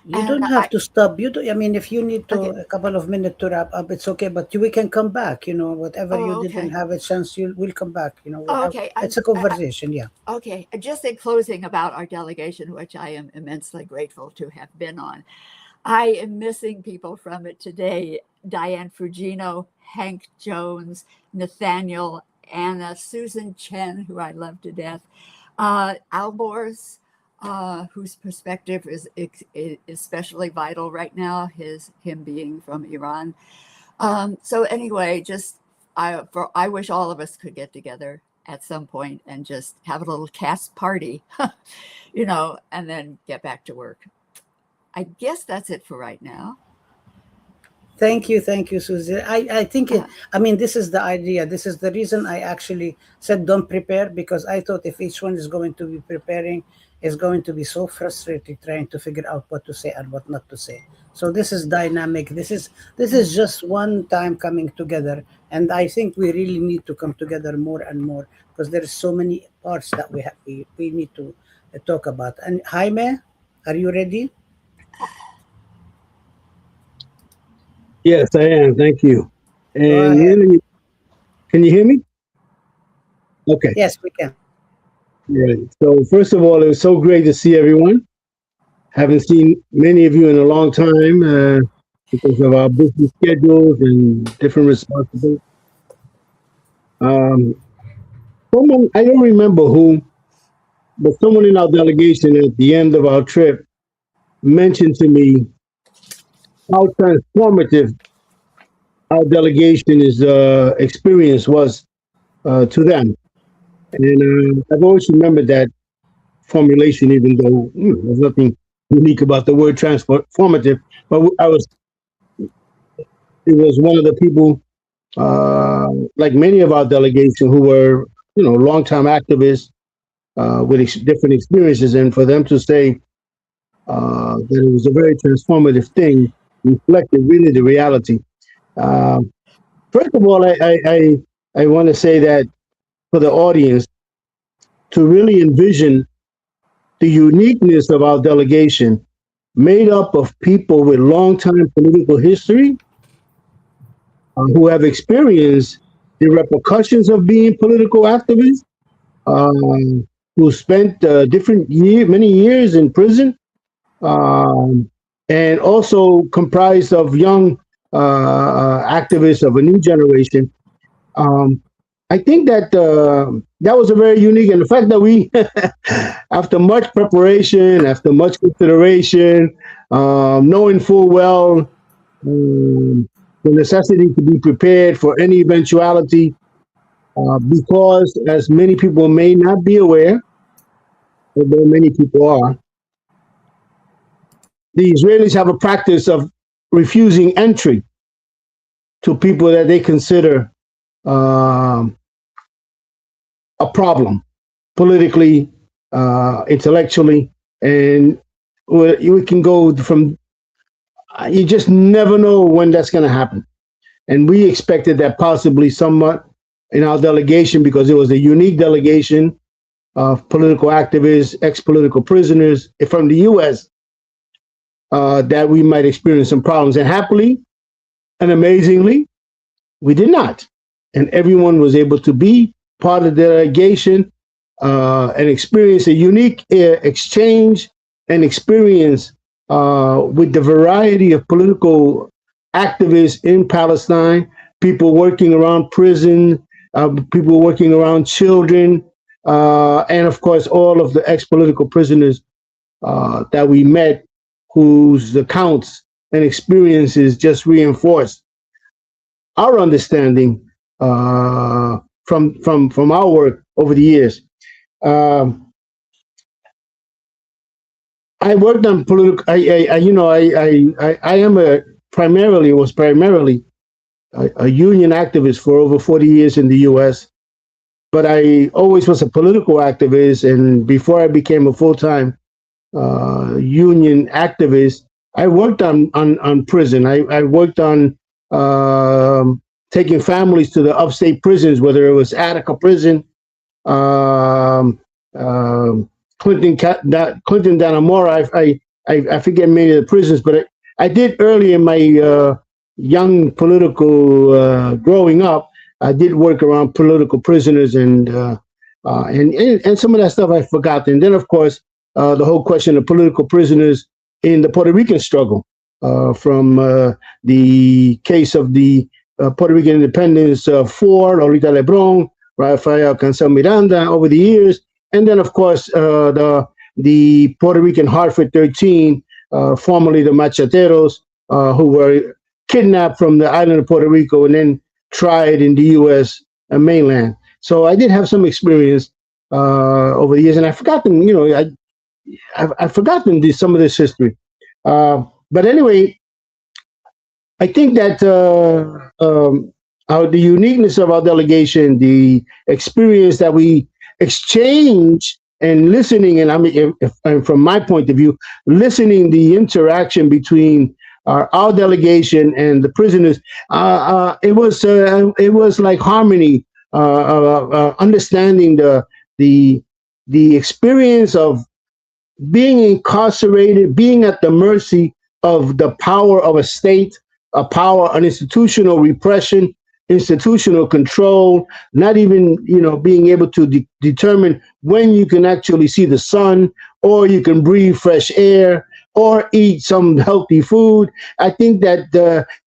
You And don't have to stop. You do. I mean, if you need to Okay. a couple of minutes to wrap up, it's okay. But we can come back. You know, whatever Oh, you didn't okay. have a chance, we'll come back. You know, we'll Oh, have, okay. it's a conversation. Yeah. Okay, just in closing about our delegation, which I am immensely grateful to have been on, I am missing people from it today. Diane Fugino, Hank Jones, Nathaniel, Anna, Susan Chen, who I love to death, Albor's, whose perspective is especially vital right now, him being from Iran. So anyway, I wish all of us could get together at some point and just have a little cast party, and then get back to work. I guess that's it for right now. Thank you, Susie. I think this is the idea. This is the reason I actually said don't prepare, because I thought if each one is going to be preparing, is going to be so frustrated trying to figure out what to say and what not to say. So this is dynamic. This is just one time coming together, and I think we really need to come together more and more, because there's so many parts that we need to talk about. And Jaime, are you ready? Yes, I am. Thank you. Go And ahead. really, can you hear me? Okay. Yes, we can. Right. So first of all, it was so great to see everyone. Haven't seen many of you in a long time because of our busy schedules and different responsibilities. Someone, I don't remember who, but someone in our delegation at the end of our trip mentioned to me how transformative our delegation experience was to them. And I've always remembered that formulation, even though there's nothing unique about the word transformative. But it was one of the people, like many of our delegation, who were, longtime activists with different experiences, and for them to say that it was a very transformative thing reflected really the reality. First of all, I want to say that for the audience to really envision the uniqueness of our delegation, made up of people with long-time political history, who have experienced the repercussions of being political activists, who spent many years in prison, and also comprised of young activists of a new generation. I think that that was a very unique, and the fact that we, after much preparation, after much consideration, knowing full well the necessity to be prepared for any eventuality, because as many people may not be aware, although many people are, the Israelis have a practice of refusing entry to people that they consider a problem politically, intellectually, and we can go from, you just never know when that's going to happen. And we expected that possibly somewhat in our delegation, because it was a unique delegation of political activists, ex-political prisoners from the U.S., that we might experience some problems. And happily and amazingly, we did not. And everyone was able to be part of the delegation and experience a unique exchange and experience with the variety of political activists in Palestine, people working around prison, people working around children, and of course, all of the ex-political prisoners that we met, whose accounts and experiences just reinforced our understanding from our work over the years. I worked on political. Was primarily a union activist for over 40 years in the U.S. But I always was a political activist, and before I became a full-time union activist, I worked on prison. I worked on taking families to the upstate prisons, whether it was Attica Prison, Clinton, Dannemora. I forget many of the prisons, but I did early in my young political growing up. I did work around political prisoners and some of that stuff I forgot. And then, of course, the whole question of political prisoners in the Puerto Rican struggle, from the case of the Puerto Rican independence, Ford, Olita Lebron, Rafael Cancel Miranda over the years, and then of course the Puerto Rican Hartford 13, formerly the Macheteros, who were kidnapped from the island of Puerto Rico and then tried in the U.S. Mainland. So I did have some experience over the years, and I've forgotten, I've forgotten some of this history. But anyway, I think that the uniqueness of our delegation, the experience that we exchange and listening, and I mean, and from my point of view, listening the interaction between our delegation and the prisoners, it was like harmony, understanding the experience of being incarcerated, being at the mercy of the power of a state, a power, an institutional repression, institutional control, not even, being able to determine when you can actually see the sun, or you can breathe fresh air, or eat some healthy food. I think that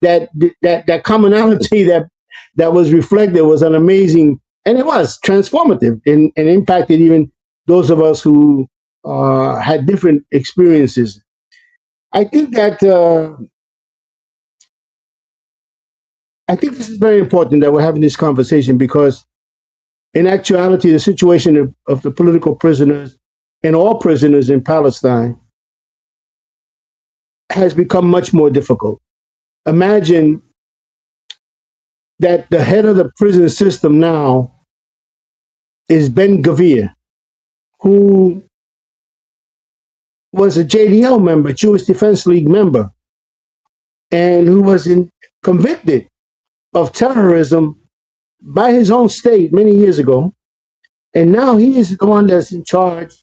that commonality that was reflected was an amazing, and it was transformative and impacted even those of us who had different experiences. I think that I think this is very important that we're having this conversation, because in actuality, the situation of the political prisoners and all prisoners in Palestine has become much more difficult. Imagine that the head of the prison system now is Ben-Gvir, who was a JDL member, Jewish Defense League member, and who was convicted of terrorism by his own state many years ago. And now he is the one that's in charge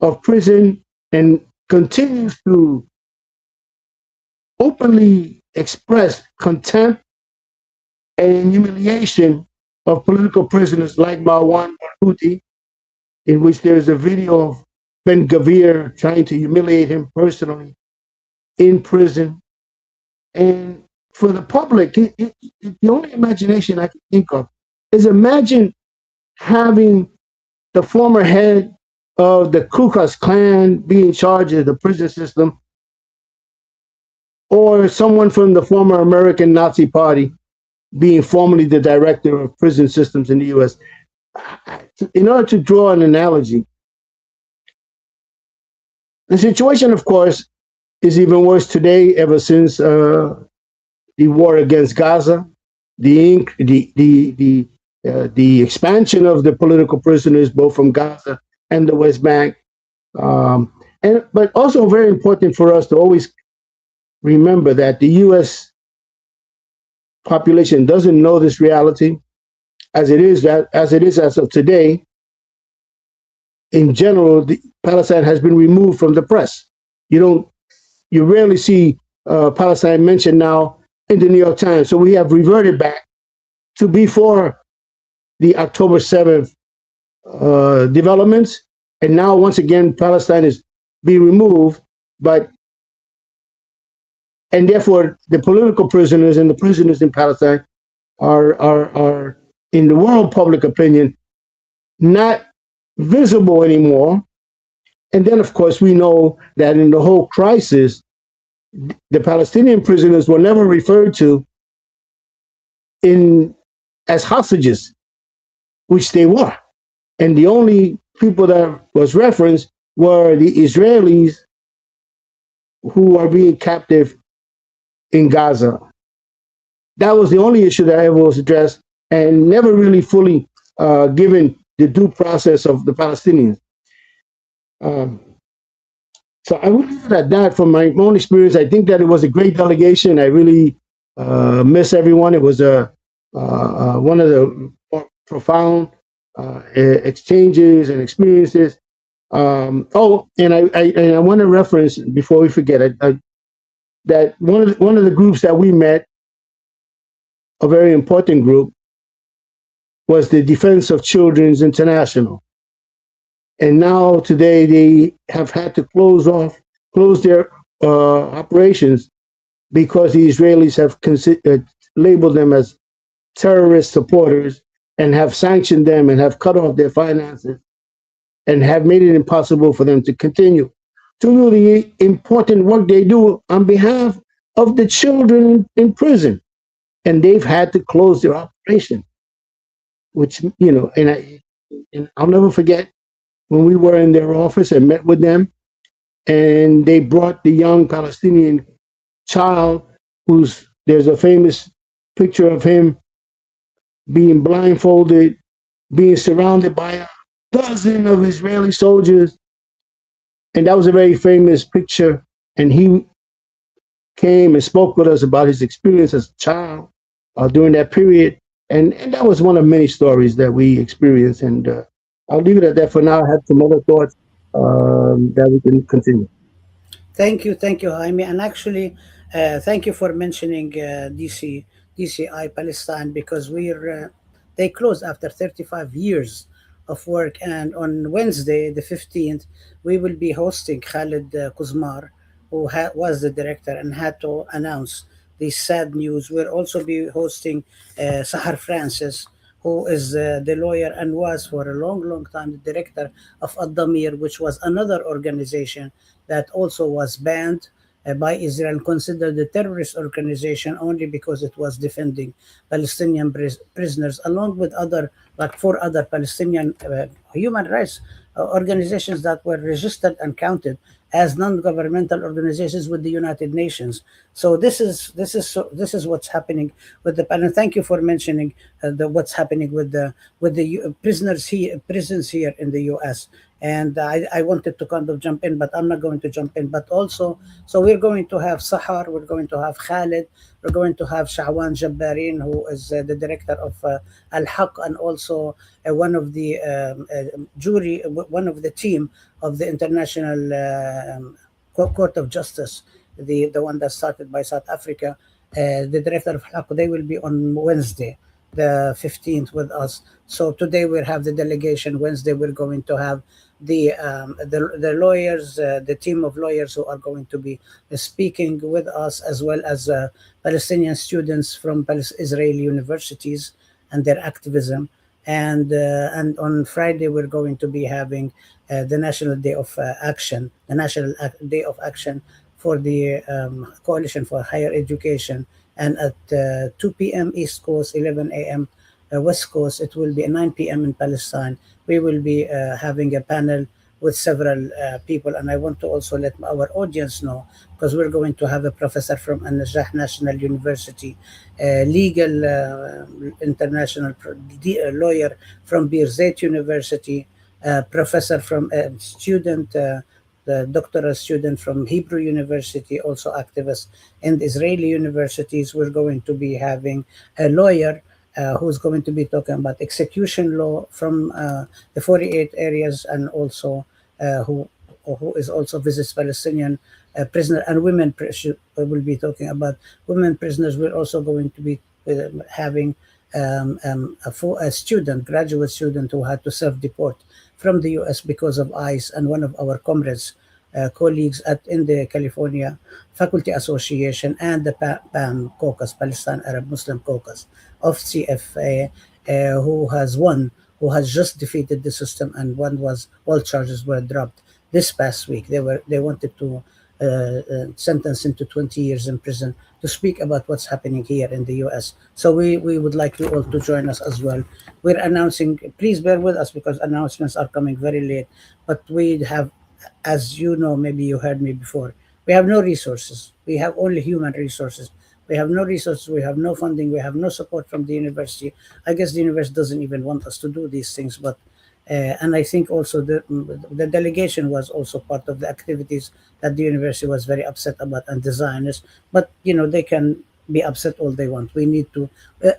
of prison and continues to openly express contempt and humiliation of political prisoners like Marwan Barghouti, in which there's a video of Ben-Gvir trying to humiliate him personally in prison. And for the public, the only imagination I can think of is, imagine having the former head of the Ku Klux Klan be in charge of the prison system, or someone from the former American Nazi Party being formerly the director of prison systems in the US. In order to draw an analogy, the situation, of course, is even worse today, ever since the war against Gaza, the expansion of the political prisoners, both from Gaza and the West Bank. But also very important for us to always remember that the U.S. population doesn't know this reality as it is as of today. In general, Palestine has been removed from the press. You rarely see Palestine mentioned now in the New York Times. So we have reverted back to before the October 7th developments. And now, once again, Palestine is being removed, and therefore the political prisoners and the prisoners in Palestine are in the world public opinion, not visible anymore. And then, of course, we know that in the whole crisis, the Palestinian prisoners were never referred to as hostages, which they were. And the only people that was referenced were the Israelis who are being captive in Gaza. That was the only issue that ever was addressed, and never really fully given the due process of the Palestinians. So I would leave it at that. From my own experience, I think that it was a great delegation. I really miss everyone. It was one of the more profound exchanges and experiences. And I want to reference, before we forget it, that one of the groups that we met, a very important group, was the Defense of Children's International. And now today they have had to close their operations because the Israelis have labeled them as terrorist supporters and have sanctioned them and have cut off their finances. and have made it impossible for them to continue to do the important work they do on behalf of the children in prison. And they've had to close their operation, which, and I'll never forget when we were in their office and met with them, and they brought the young Palestinian child who's there's a famous picture of him being blindfolded, being surrounded by a dozen of Israeli soldiers. And that was a very famous picture. And he came and spoke with us about his experience as a child during that period. And that was one of many stories that we experienced. And I'll leave it at that for now. I have some other thoughts that we can continue. Thank you, Jaime. And actually, thank you for mentioning DCI Palestine, because they closed after 35 years of work. And on Wednesday, the 15th, we will be hosting Khalid Kuzmar, who was the director and had to announce this sad news. We'll also be hosting Sahar Francis, who is the lawyer and was for a long, long time the director of Ad-Damir, which was another organization that also was banned by Israel, considered a terrorist organization only because it was defending Palestinian prisoners, along with other, like four other Palestinian human rights organizations that were registered and counted as non-governmental organizations with the United Nations. So this is what's happening with the. And thank you for mentioning what's happening with the prisoners here, prisons here in the U.S. And I wanted to kind of jump in, but I'm not going to jump in. But also, so we're going to have Sahar, we're going to have Khalid, we're going to have Shawan Jabbarin, who is the director of Al Haq, and also one of the one of the team of the International Court of Justice, the one that started by South Africa. The director of Al Haq, they will be on Wednesday, the 15th, with us. So today we'll have the delegation. Wednesday we're going to have the lawyers, the team of lawyers who are going to be speaking with us, as well as Palestinian students from Israeli universities and their activism. And on Friday we're going to be having the National Day of Action, the National Day of Action for the Coalition for Higher Education. And at 2 p.m. East Coast, 11 a.m. West Coast, it will be 9 p.m. in Palestine. We will be having a panel with several people. And I want to also let our audience know, because we're going to have a professor from An-Najah National University, a legal international lawyer from Birzeit University, professor from a student, the doctoral student from Hebrew University, also activist in the Israeli universities. We're going to be having a lawyer who's going to be talking about execution law from the 48 areas, and also who is also visits Palestinian prisoner and women. Will be talking about women prisoners. We're also going to be having a student, graduate student, who had to self-deport from the U.S. because of ICE, and one of our comrades, colleagues in the California Faculty Association and the PAM caucus, Palestine Arab Muslim caucus of CFA, who has just defeated the system, and all charges were dropped this past week. They wanted to sentence him to 20 years in prison to speak about what's happening here in the US. So we would like you all to join us as well. We're announcing, please bear with us because announcements are coming very late, but we have, as you know, maybe you heard me before, we have no resources. We have only human resources. We have no resources, we have no funding, we have no support from the university. I guess the university doesn't even want us to do these things, but and I think also the delegation was also part of the activities that the university was very upset about, and the Zionists. But they can be upset all they want. We need to.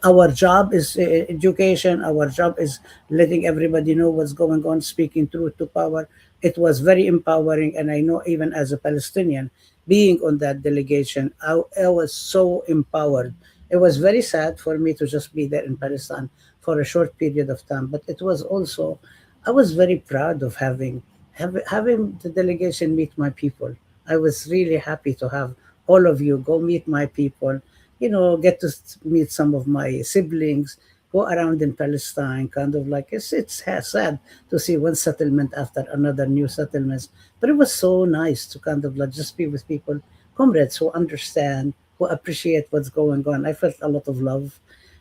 Our job is education. Our job is letting everybody know what's going on, speaking truth to power. It was very empowering, and I know even as a Palestinian, being on that delegation, I was so empowered. It was very sad for me to just be there in Palestine for a short period of time, but it was also, I was very proud of having the delegation meet my people. I was really happy to have all of you go meet my people, get to meet some of my siblings, go around in Palestine, kind of like it's sad to see one settlement after another, new settlements. But it was so nice to kind of like just be with people, comrades who understand, who appreciate what's going on. I felt a lot of love,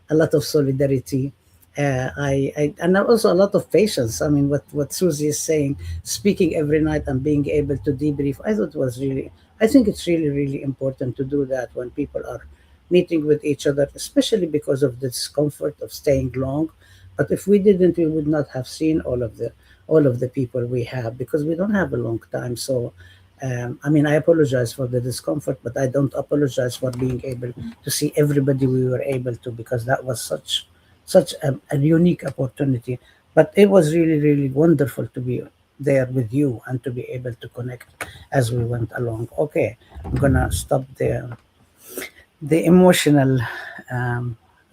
a lot of solidarity. And also a lot of patience. I mean, what Susie is saying, speaking every night and being able to debrief, I thought was really, I think it's really, really important to do that when people are meeting with each other, especially because of the discomfort of staying long. But if we didn't, we would not have seen all of the people we have because we don't have a long time. So, I mean, I apologize for the discomfort, but I don't apologize for being able to see everybody we were able to because that was such a unique opportunity. But it was really, really wonderful to be there with you and to be able to connect as we went along. Okay, I'm gonna stop there the emotional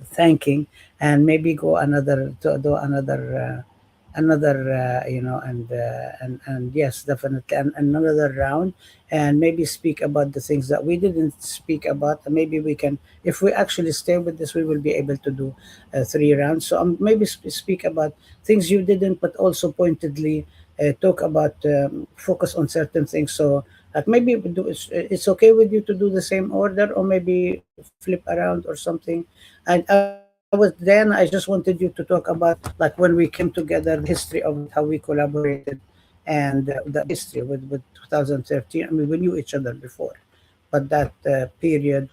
thanking and maybe go another to do another and yes, definitely, and another round, and maybe speak about the things that we didn't speak about, and maybe we can, if we actually stay with this, we will be able to do 3 rounds. So maybe speak about things you didn't, but also pointedly talk about, focus on certain things. So like maybe we do, it's okay with you to do the same order, or maybe flip around or something. And I was then I just wanted you to talk about like when we came together, the history of it, how we collaborated, and the history with 2013. I mean, we knew each other before, but that period,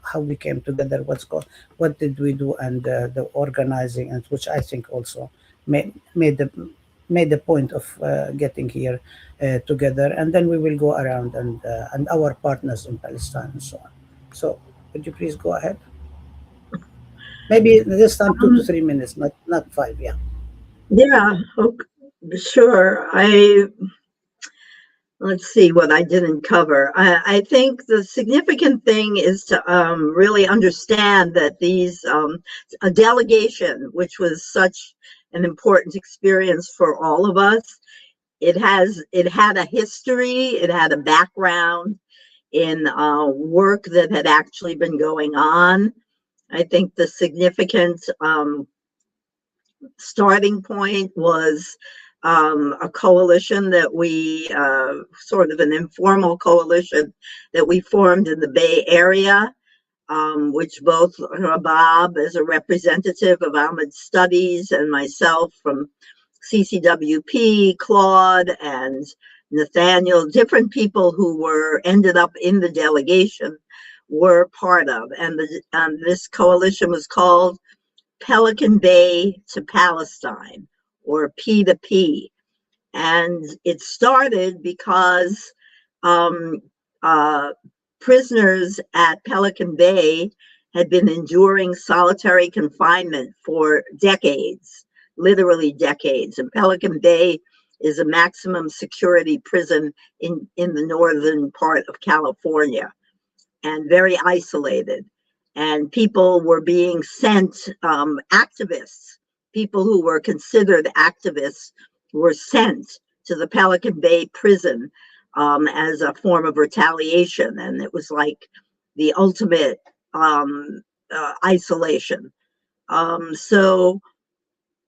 how we came together, what did we do, and the organizing, and which I think also made the point of getting here together, and then we will go around and our partners in Palestine and so on. So, would you please go ahead? Maybe this time 2 to 3 minutes, not 5. Yeah. Yeah, okay, sure. Let's see what I didn't cover. I think the significant thing is to really understand that a delegation, which was such an important experience for all of us, it had a history, it had a background in work that had actually been going on. I think the significant starting point was a coalition that we, sort of an informal coalition that we formed in the Bay Area, which both Bob, as a representative of Ahmed Studies, and myself from CCWP, Claude, and Nathaniel, different people who ended up in the delegation, were part of. And this coalition was called Pelican Bay to Palestine, or P2P. And it started because um, uh, prisoners at Pelican Bay had been enduring solitary confinement for decades, literally decades. And Pelican Bay is a maximum security prison in the northern part of California, and very isolated. And people were being sent, activists, people who were considered activists were sent to the Pelican Bay prison as a form of retaliation. And it was like the ultimate isolation. So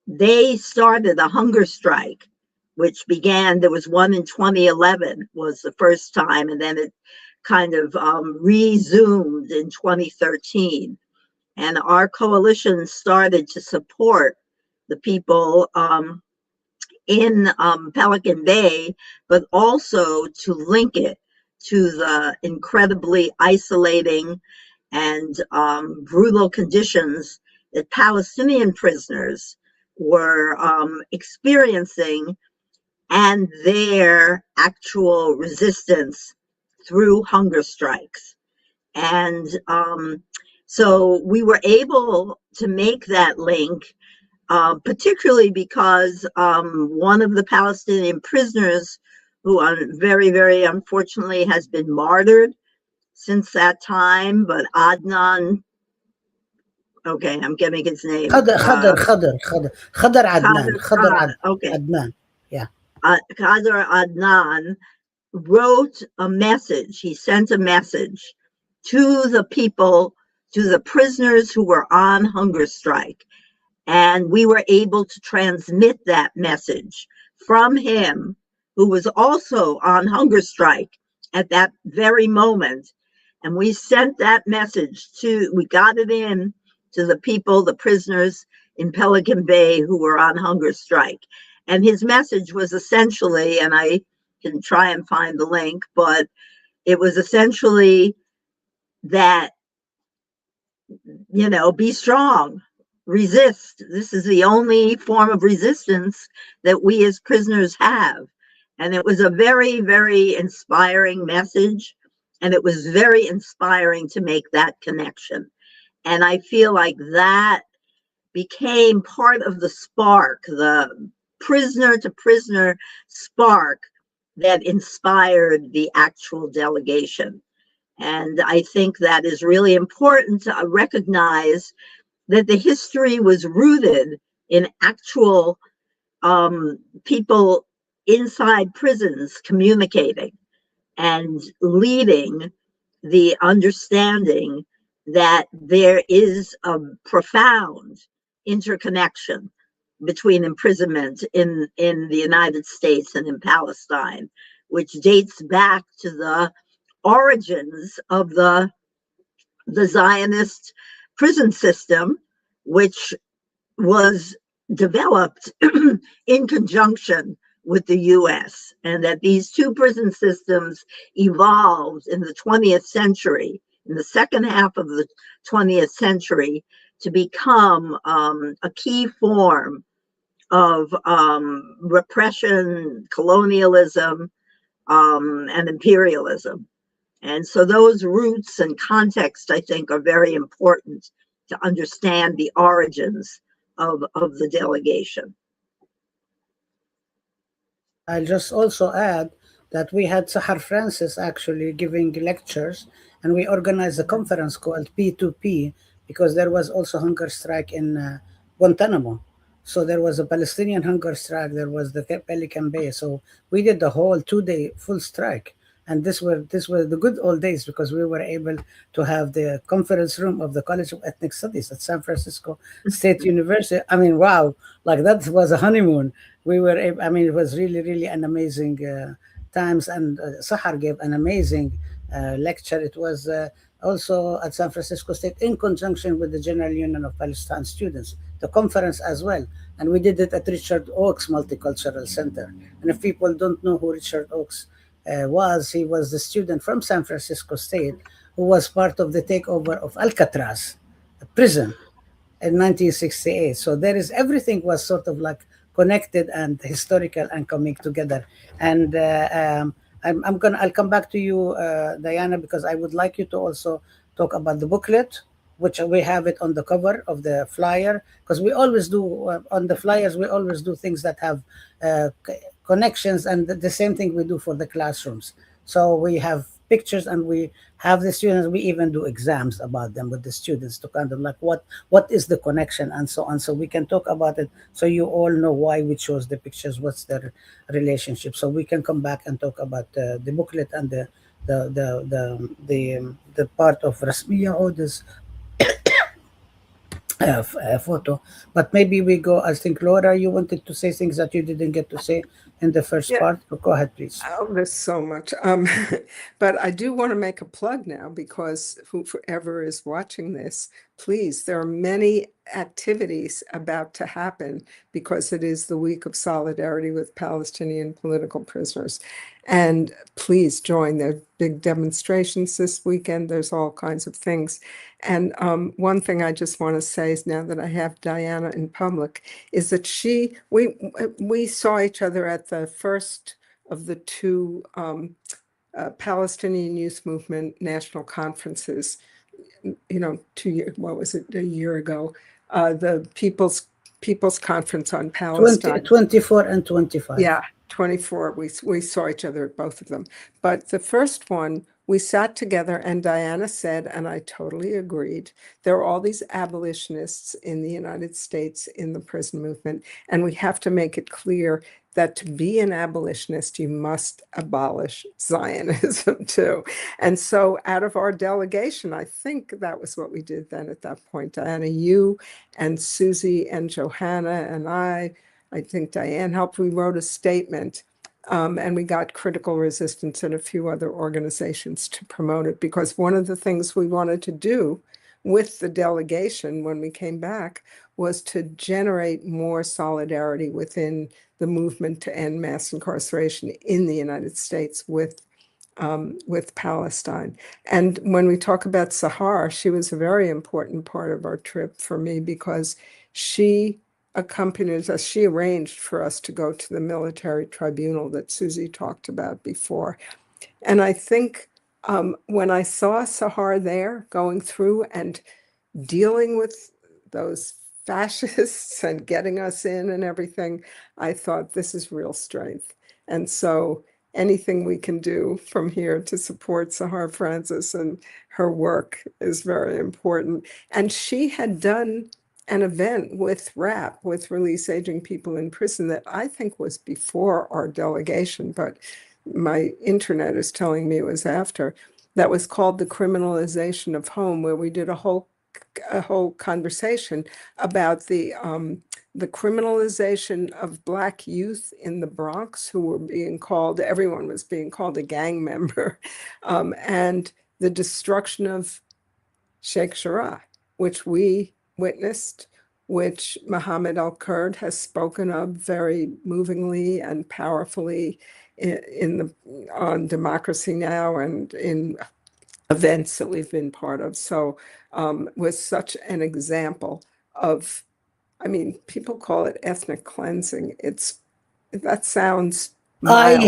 they started a hunger strike, which began, there was one in 2011 was the first time, and then it kind of resumed in 2013. And our coalition started to support the people in Pelican Bay, but also to link it to the incredibly isolating and brutal conditions that Palestinian prisoners were experiencing, and their actual resistance through hunger strikes. And so we were able to make that link, particularly because one of the Palestinian prisoners, who very, very unfortunately has been martyred since that time, but Adnan, okay, I'm getting his name. Khadr Adnan. Okay. Adnan. Yeah. Qadr Adnan wrote a message. He sent a message to the people, to the prisoners who were on hunger strike. And we were able to transmit that message from him, who was also on hunger strike at that very moment. And we sent that message we got it in to the people, the prisoners in Pelican Bay who were on hunger strike. And his message was essentially, and I can try and find the link, but it was essentially that, be strong, resist. This is the only form of resistance that we as prisoners have. And it was a very, very inspiring message. And it was very inspiring to make that connection. And I feel like that became part of the spark, the prisoner to prisoner spark that inspired the actual delegation. And I think that is really important to recognize that the history was rooted in actual people inside prisons communicating and leading the understanding that there is a profound interconnection between imprisonment in the United States and in Palestine, which dates back to the origins of the Zionist prison system, which was developed in conjunction with the US, and that these two prison systems evolved in the 20th century, in the second half of the 20th century, to become a key form of repression, colonialism, and imperialism. And so those roots and context, I think, are very important to understand the origins of the delegation. I'll just also add that we had Sahar Francis actually giving lectures, and we organized a conference called P2P because there was also hunger strike in Guantanamo. So there was a Palestinian hunger strike, there was the Pelican Bay. So we did the whole 2-day full strike. And this were the good old days because we were able to have the conference room of the College of Ethnic Studies at San Francisco State University. I mean, wow, like that was a honeymoon. We were able, I mean, it was really, really an amazing times. And Sahar gave an amazing lecture. It was also at San Francisco State in conjunction with the General Union of Palestine Students, the conference as well. And we did it at Richard Oakes Multicultural Center. And if people don't know who Richard Oakes he was the student from San Francisco State who was part of the takeover of Alcatraz, a prison, in 1968. So there is everything was sort of like connected and historical and coming together. And I'll come back to you, Diana, because I would like you to also talk about the booklet, which we have it on the cover of the flyer, because we always do on the flyers, we always do things that have connections, and the same thing we do for the classrooms. So we have pictures and we have the students, we even do exams about them with the students to kind of like what is the connection and so on. So we can talk about it so you all know why we chose the pictures, what's their relationship. So we can come back and talk about the booklet and the part of Rasmiya Oda's photo. But maybe we go, I think, Laura, you wanted to say things that you didn't get to say in the first part. Go ahead, please. Oh, there's so much. But I do want to make a plug now because whoever is watching this, please, there are many activities about to happen because it is the week of solidarity with Palestinian political prisoners. And please join. There are big demonstrations this weekend. There's all kinds of things. And one thing I just want to say is now that I have Diana in public is that we saw each other at the first of the two Palestinian Youth Movement national conferences, a year ago, the People's Conference on Palestine. 24 and 25. Yeah, 24. We saw each other at both of them. But the first one we sat together and Diana said, and I totally agreed, there are all these abolitionists in the United States in the prison movement, and we have to make it clear that to be an abolitionist, you must abolish Zionism too. And so out of our delegation, I think that was what we did then at that point, Diana, you and Susie and Johanna and I think Diane helped, we wrote a statement. And we got Critical Resistance and a few other organizations to promote it, because one of the things we wanted to do with the delegation when we came back was to generate more solidarity within the movement to end mass incarceration in the United States with Palestine. And when we talk about Sahar, she was a very important part of our trip for me, because she accompanied us. She arranged for us to go to the military tribunal that Susie talked about before. And I think when I saw Sahar there going through and dealing with those fascists and getting us in and everything, I thought, this is real strength. And so anything we can do from here to support Sahar Francis and her work is very important. And she had done an event with RAP, with Release Aging People in Prison, that I think was before our delegation, but my internet is telling me it was after, that was called The Criminalization of Home, where we did a whole conversation about the criminalization of Black youth in the Bronx, who were being called, everyone was being called a gang member, and the destruction of Sheikh Jarrah, which we witnessed, which Mohammed Al-Kurd has spoken of very movingly and powerfully on Democracy Now! And in events that we've been part of. So was such an example of, I mean, people call it ethnic cleansing. That sounds mild. I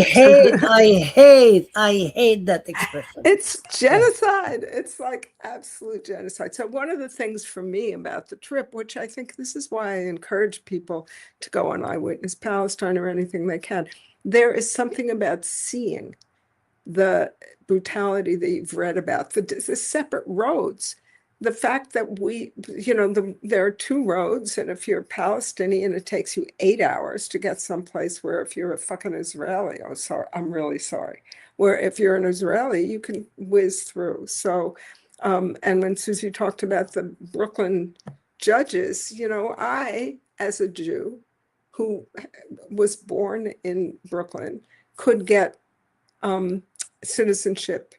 hate that expression. It's genocide. It's like absolute genocide. So one of the things for me about the trip, which I think this is why I encourage people to go on Eyewitness Palestine or anything they can, there is something about seeing the brutality that you've read about, the separate roads. The fact that there are two roads, and if you're Palestinian, it takes you 8 hours to get someplace, where if you're a fucking Israeli, oh, sorry, I'm really sorry, where if you're an Israeli, you can whiz through. So, and when Susie talked about the Brooklyn judges, I, as a Jew who was born in Brooklyn, could get citizenship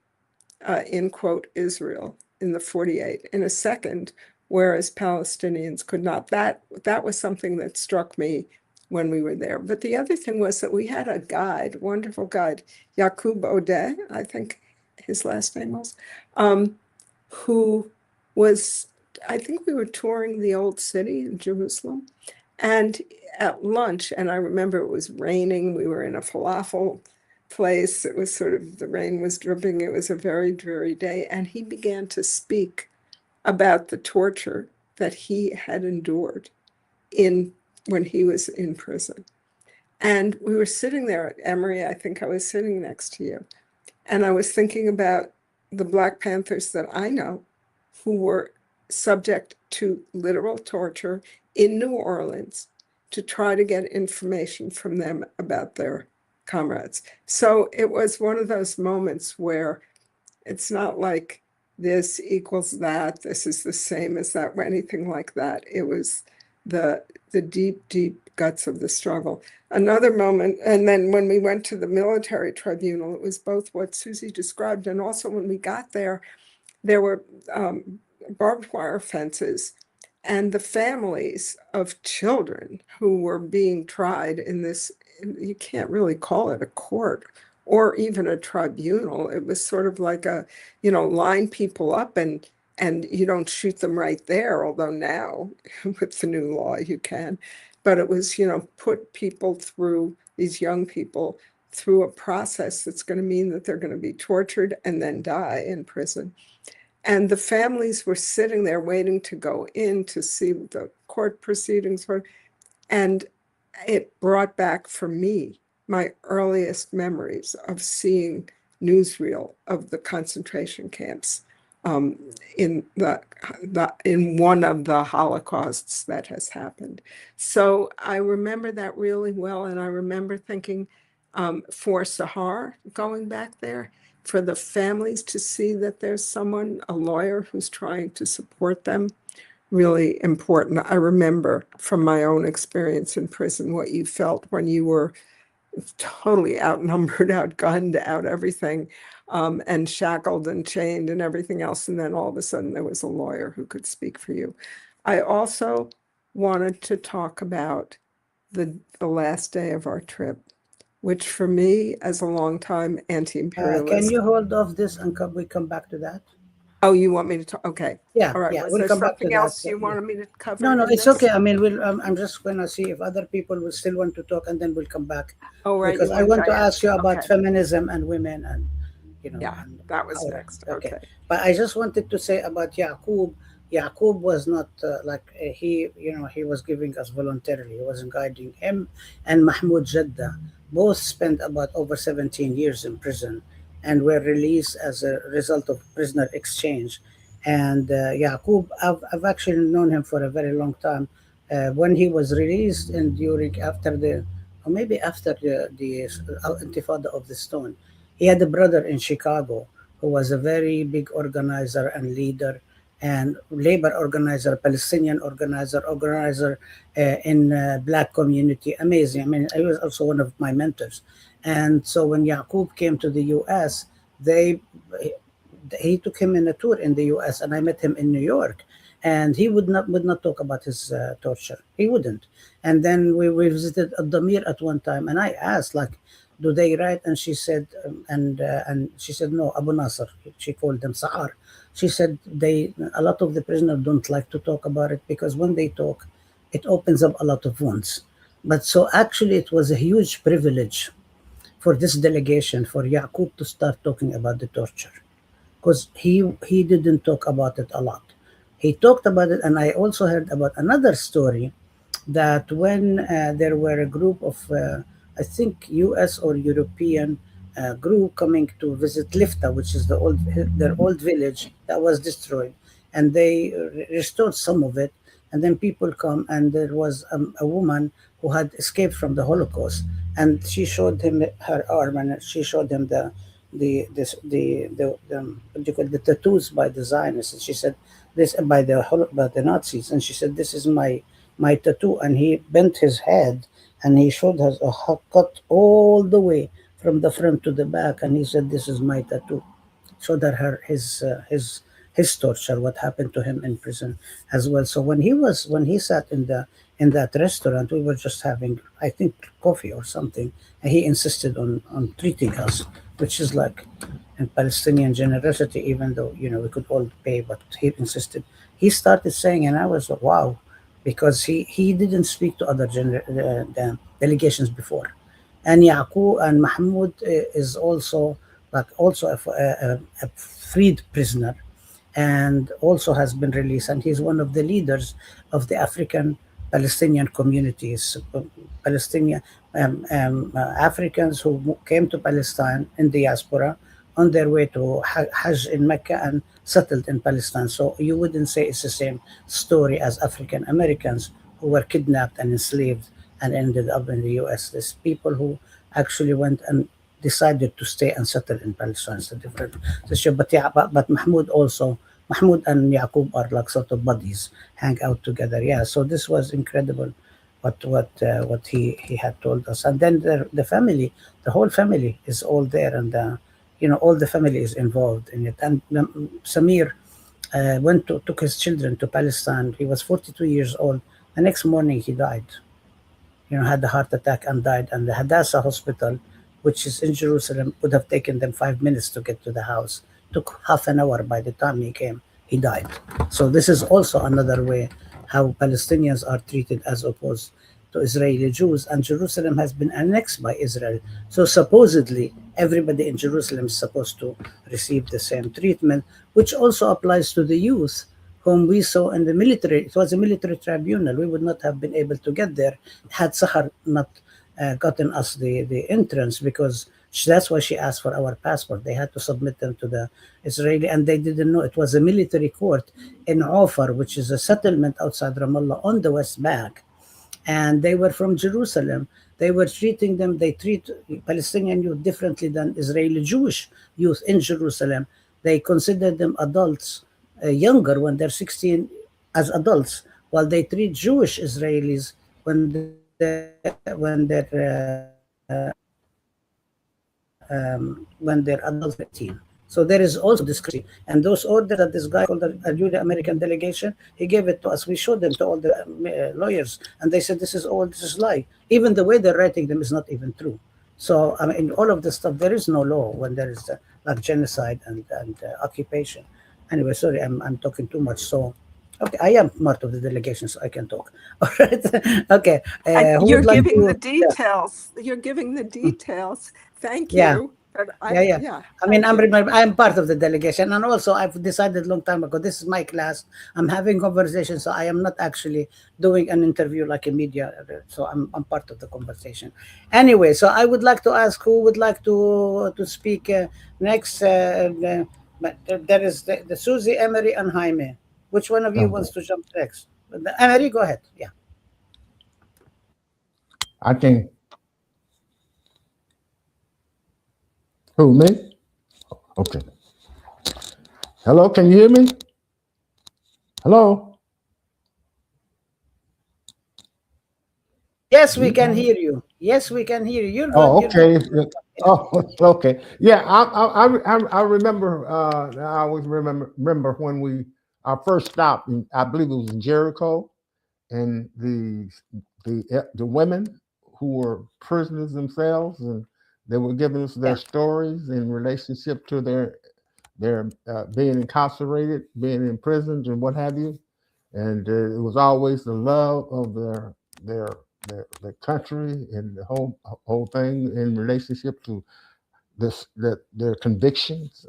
in quote Israel in the 48 in a second, whereas Palestinians could not. That was something that struck me when we were there. But the other thing was that we had a guide, wonderful guide, Yaqub Odeh, I think his last name was, who was, I think we were touring the old city in Jerusalem, and at lunch, and I remember it was raining, we were in a falafel place. It was sort of, the rain was dripping. It was a very dreary day. And he began to speak about the torture that he had endured when he was in prison. And we were sitting there at Emory. I think I was sitting next to you. And I was thinking about the Black Panthers that I know who were subject to literal torture in New Orleans to try to get information from them about their comrades. So it was one of those moments where it's not like this equals that, this is the same as that, or anything like that. It was the deep, deep guts of the struggle. Another moment, and then when we went to the military tribunal, it was both what Susie described, and also when we got there were barbed wire fences, and the families of children who were being tried in this, you can't really call it a court or even a tribunal. It was sort of like line people up and you don't shoot them right there, although now with the new law you can. But it was, put people through, these young people, through a process that's going to mean that they're going to be tortured and then die in prison. And the families were sitting there waiting to go in to see the court proceedings. And it brought back for me my earliest memories of seeing newsreel of the concentration camps in in one of the Holocausts that has happened. So I remember that really well, and I remember thinking for Sahar going back there, for the families to see that there's someone, a lawyer, who's trying to support them, really important. I remember from my own experience in prison what you felt when you were totally outnumbered, outgunned, out everything, and shackled and chained and everything else. And then all of a sudden there was a lawyer who could speak for you. I also wanted to talk about the last day of our trip, which for me, as a longtime anti-imperialist. Can you hold off this and we come back to that? Oh, you want me to talk? Okay. Yeah, All right. yeah, Was we'll there come back to something that. else you wanted me to cover? No, in it's this? okay. I mean, I'm just going to see if other people will still want to talk, and then we'll come back. Oh, right. Because you I want to Diane. ask you about Okay. feminism and women, and Yeah, and that was power. next. Okay. But I just wanted to say about Yaqub. Yaqub was not he was giving us voluntarily. He wasn't guiding him. And Mahmoud Jadda both spent about over 17 years in prison and were released as a result of prisoner exchange. And Yaqub, I've actually known him for a very long time. When he was released and during after the or maybe after the Intifada of the Stone, he had a brother in Chicago who was a very big organizer and leader and labor organizer, Palestinian organizer in black community. Amazing. I mean, he was also one of my mentors. And so when Yaqub came to the U.S., he took him in a tour in the U.S. and I met him in New York, and he would not talk about his torture. He wouldn't. And then we visited Damir at one time, and I asked like, do they write? And she said, and she said no, Abu Nasser. She called them Sahar. She said a lot of the prisoners don't like to talk about it because when they talk, it opens up a lot of wounds. But so actually, it was a huge privilege for this delegation for Yaqub to start talking about the torture because he didn't talk about it a lot. He talked about it, and I also heard about another story that when there were a group of, I think, U.S. or European group coming to visit Lifta, which is their old village that was destroyed, and they restored some of it, and then people come, and there was a woman who had escaped from the Holocaust, and she showed him her arm, and she showed him what do you call it, the tattoos by the Zionists. And she said this by the Nazis, and she said this is my tattoo. And he bent his head and he showed us a cut all the way from the front to the back, and he said this is my tattoo. Showed her his torture, what happened to him in prison as well. So when he sat in that restaurant, we were just having, I think, coffee or something, and he insisted on treating us, which is like in Palestinian generosity, even though we could all pay, but he insisted. He started saying, and I was like, wow, because he didn't speak to other the delegations before. And Yaqub and Mahmoud is also a freed prisoner, and also has been released, and he's one of the leaders of the African Palestinian communities, Palestinian Africans who came to Palestine in diaspora on their way to Hajj in Mecca and settled in Palestine. So you wouldn't say it's the same story as African Americans who were kidnapped and enslaved and ended up in the U.S. There's people who actually went and decided to stay and settle in Palestine. It's a different situation. But yeah, but Mahmoud and Yaqub are like sort of buddies, hang out together. Yeah, so this was incredible what he had told us. And then the family, the whole family is all there, and all the family is involved in it. And Samir took his children to Palestine. He was 42 years old. The next morning he died. Had a heart attack and died. And the Hadassah Hospital, which is in Jerusalem, would have taken them 5 minutes to get to the house. Took half an hour. By the time he came, he died. So this is also another way how Palestinians are treated as opposed to Israeli Jews. And Jerusalem has been annexed by Israel. So supposedly everybody in Jerusalem is supposed to receive the same treatment, which also applies to the youth whom we saw in the military. It was a military tribunal. We would not have been able to get there had Sahar not gotten us the entrance, because That's why she asked for our passport. They had to submit them to the Israeli, and they didn't know it was a military court in Ofar, which is a settlement outside Ramallah on the West Bank, and they were from Jerusalem. They were treating them, they treat Palestinian youth differently than Israeli Jewish youth in Jerusalem. They consider them adults, younger when they're 16 as adults, while they treat Jewish Israelis when they're when they're adults 18. So there is also discrepancy. And those orders that this guy called the American delegation, he gave it to us. We showed them to all the lawyers, and they said this is lie. Even the way they're writing them is not even true. So I mean, all of this stuff, there is no law when there is like genocide and occupation. Anyway, sorry, I'm talking too much. So okay, I am part of the delegation, so I can talk. All right. Okay. Who You're would like giving the to? Yeah. details. You're giving the details. Thank Yeah. you. But Yeah. I mean, I'm part of the delegation, and also I've decided long time ago. This is my class. I'm having conversation, so I am not actually doing an interview like a media. So I'm part of the conversation. Anyway, so I would like to ask who would like to speak next. But there is the Susie, Emery, and Jaime. Which one of you wants to jump next? Emery, go ahead. Yeah. I think who me? Okay. Hello, can you hear me? Hello. Yes, we can hear you. Yes, we can hear you. You're good. Oh, You're good. okay. Oh, okay. Yeah, I remember. I always remember when our first stop. I believe it was in Jericho, and the women who were prisoners themselves, and they were giving us their Yeah. stories in relationship to their being incarcerated, being imprisoned, and what have you. And it was always the love of their their country and the whole thing in relationship to their convictions,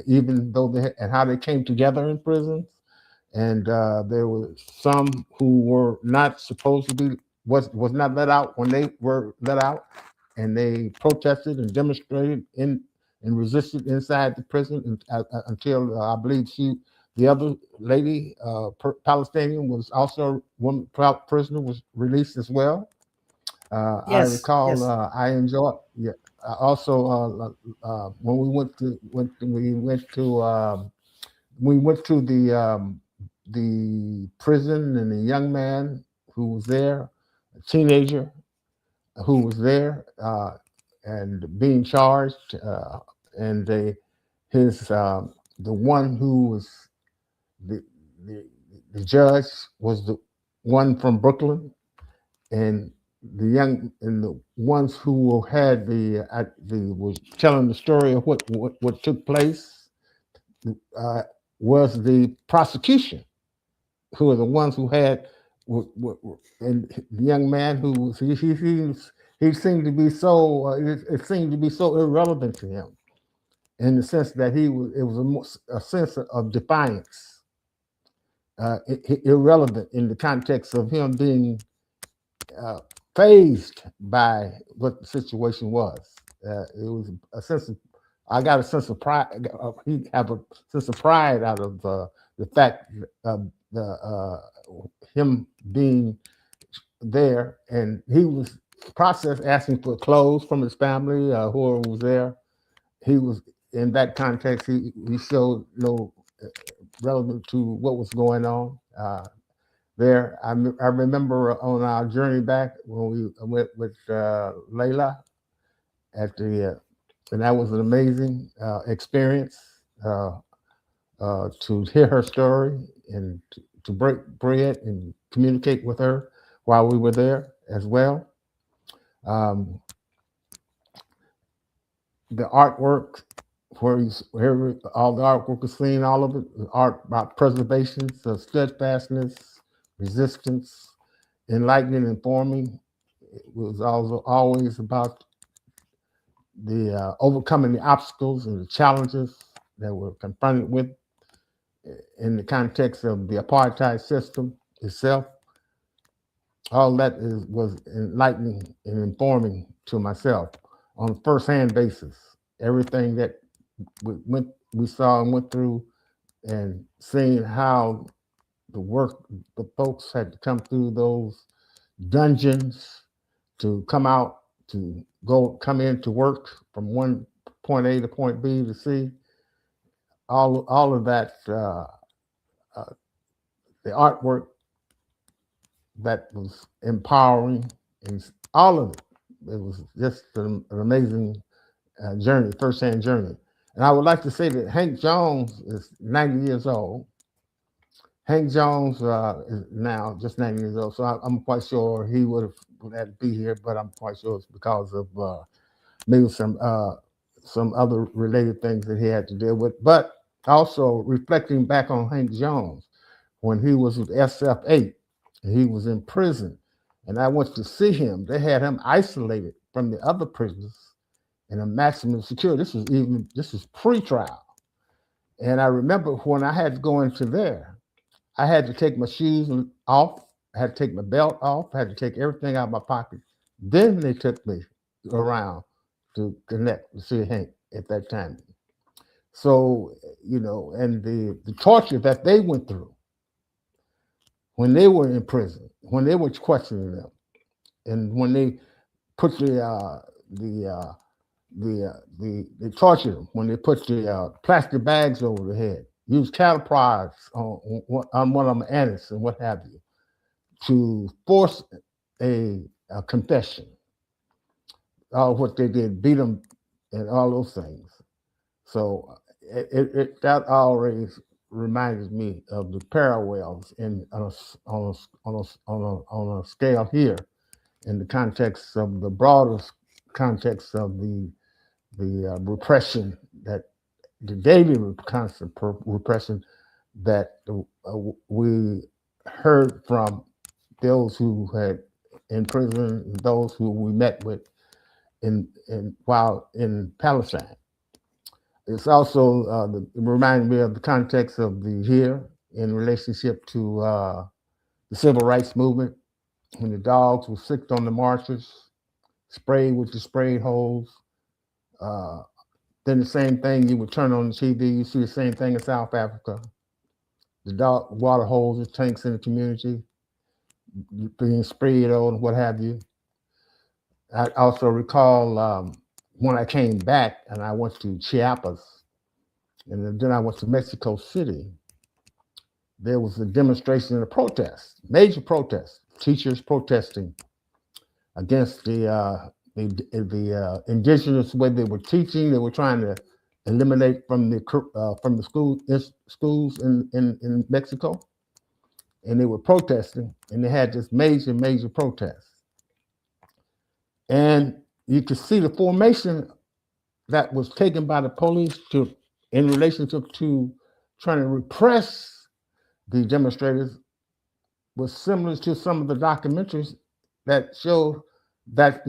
even though and how they came together in prisons. And there were some who were not supposed to be was not let out when they were let out, and they protested and demonstrated and resisted inside the prison until I believe the other lady, Palestinian, was also one prisoner was released as well. I Yes. recall Yes. I enjoyed. Yeah. Also, when we went to the prison, and the young man who was there, a teenager who was there, and being charged, and his the one who was the, the the judge was the one from Brooklyn, and the ones who had the was telling the story of what took place, uh, was the prosecution, who are the ones who had and the young man who he seemed to be so it seemed to be so irrelevant to him, in the sense that it was a sense of defiance, irrelevant in the context of him being uh, phased by what the situation was. It was a sense of, I got a sense of pride. He have a sense of pride out of the fact of him being there, and he was process asking for clothes from his family, whoever was there. He was in that context. He showed no relevant to what was going on. There, I remember on our journey back when we went with Layla at and that was an amazing experience, to hear her story and to break bread and communicate with her while we were there as well. Um, the artwork, where all the artwork was seen, all of it, art about preservation, so steadfastness, resistance, enlightening, informing. It was also always about the overcoming the obstacles and the challenges that we're confronted with in the context of the apartheid system itself. All that was enlightening and informing to myself. on a first-hand basis. Everything that we saw and went through, and seeing how the folks had to come through those dungeons to come in to work from one point A to point B to C. All of that, the artwork that was empowering, and all of it. It was just an amazing journey, first-hand journey. And I would like to say that Hank Jones is 90 years old. Hank Jones is now just 90 years old, so I'm quite sure he would have to be here, but I'm quite sure it's because of maybe some other related things that he had to deal with. But also reflecting back on Hank Jones, when he was with SF8, he was in prison, and I went to see him. They had him isolated from the other prisoners in a maximum security. This was pre-trial, and I remember when I had to go into there, I had to take my shoes off, I had to take my belt off, I had to take everything out of my pocket. Then they took me around to connect to see Hank at that time. So, and the torture that they went through when they were in prison, when they were questioning them, and when they put they tortured them when they put the plastic bags over their head, used cattle prods on one of them anus and what have you, to force a confession. All what they did, beat them, and all those things. So that always reminds me of the parallels on a scale here, in the context of the broader context of the repression, that the daily constant repression that we heard from those who had in prison, those who we met with while in Palestine. It's also it reminded me of the context of the here in relationship to the civil rights movement, when the dogs were sicked on the marches, sprayed with the spray hose. Then the same thing, you would turn on the TV, you see the same thing in South Africa. The dog water hoses, tanks in the community, being sprayed on, what have you. I also recall when I came back and I went to Chiapas, and then I went to Mexico City. There was a demonstration and a protest, major protest, teachers protesting against the indigenous way they were teaching. They were trying to eliminate from the schools in Mexico, and they were protesting, and they had this major protest. And you could see the formation that was taken by the police in relationship to trying to repress the demonstrators was similar to some of the documentaries that showed that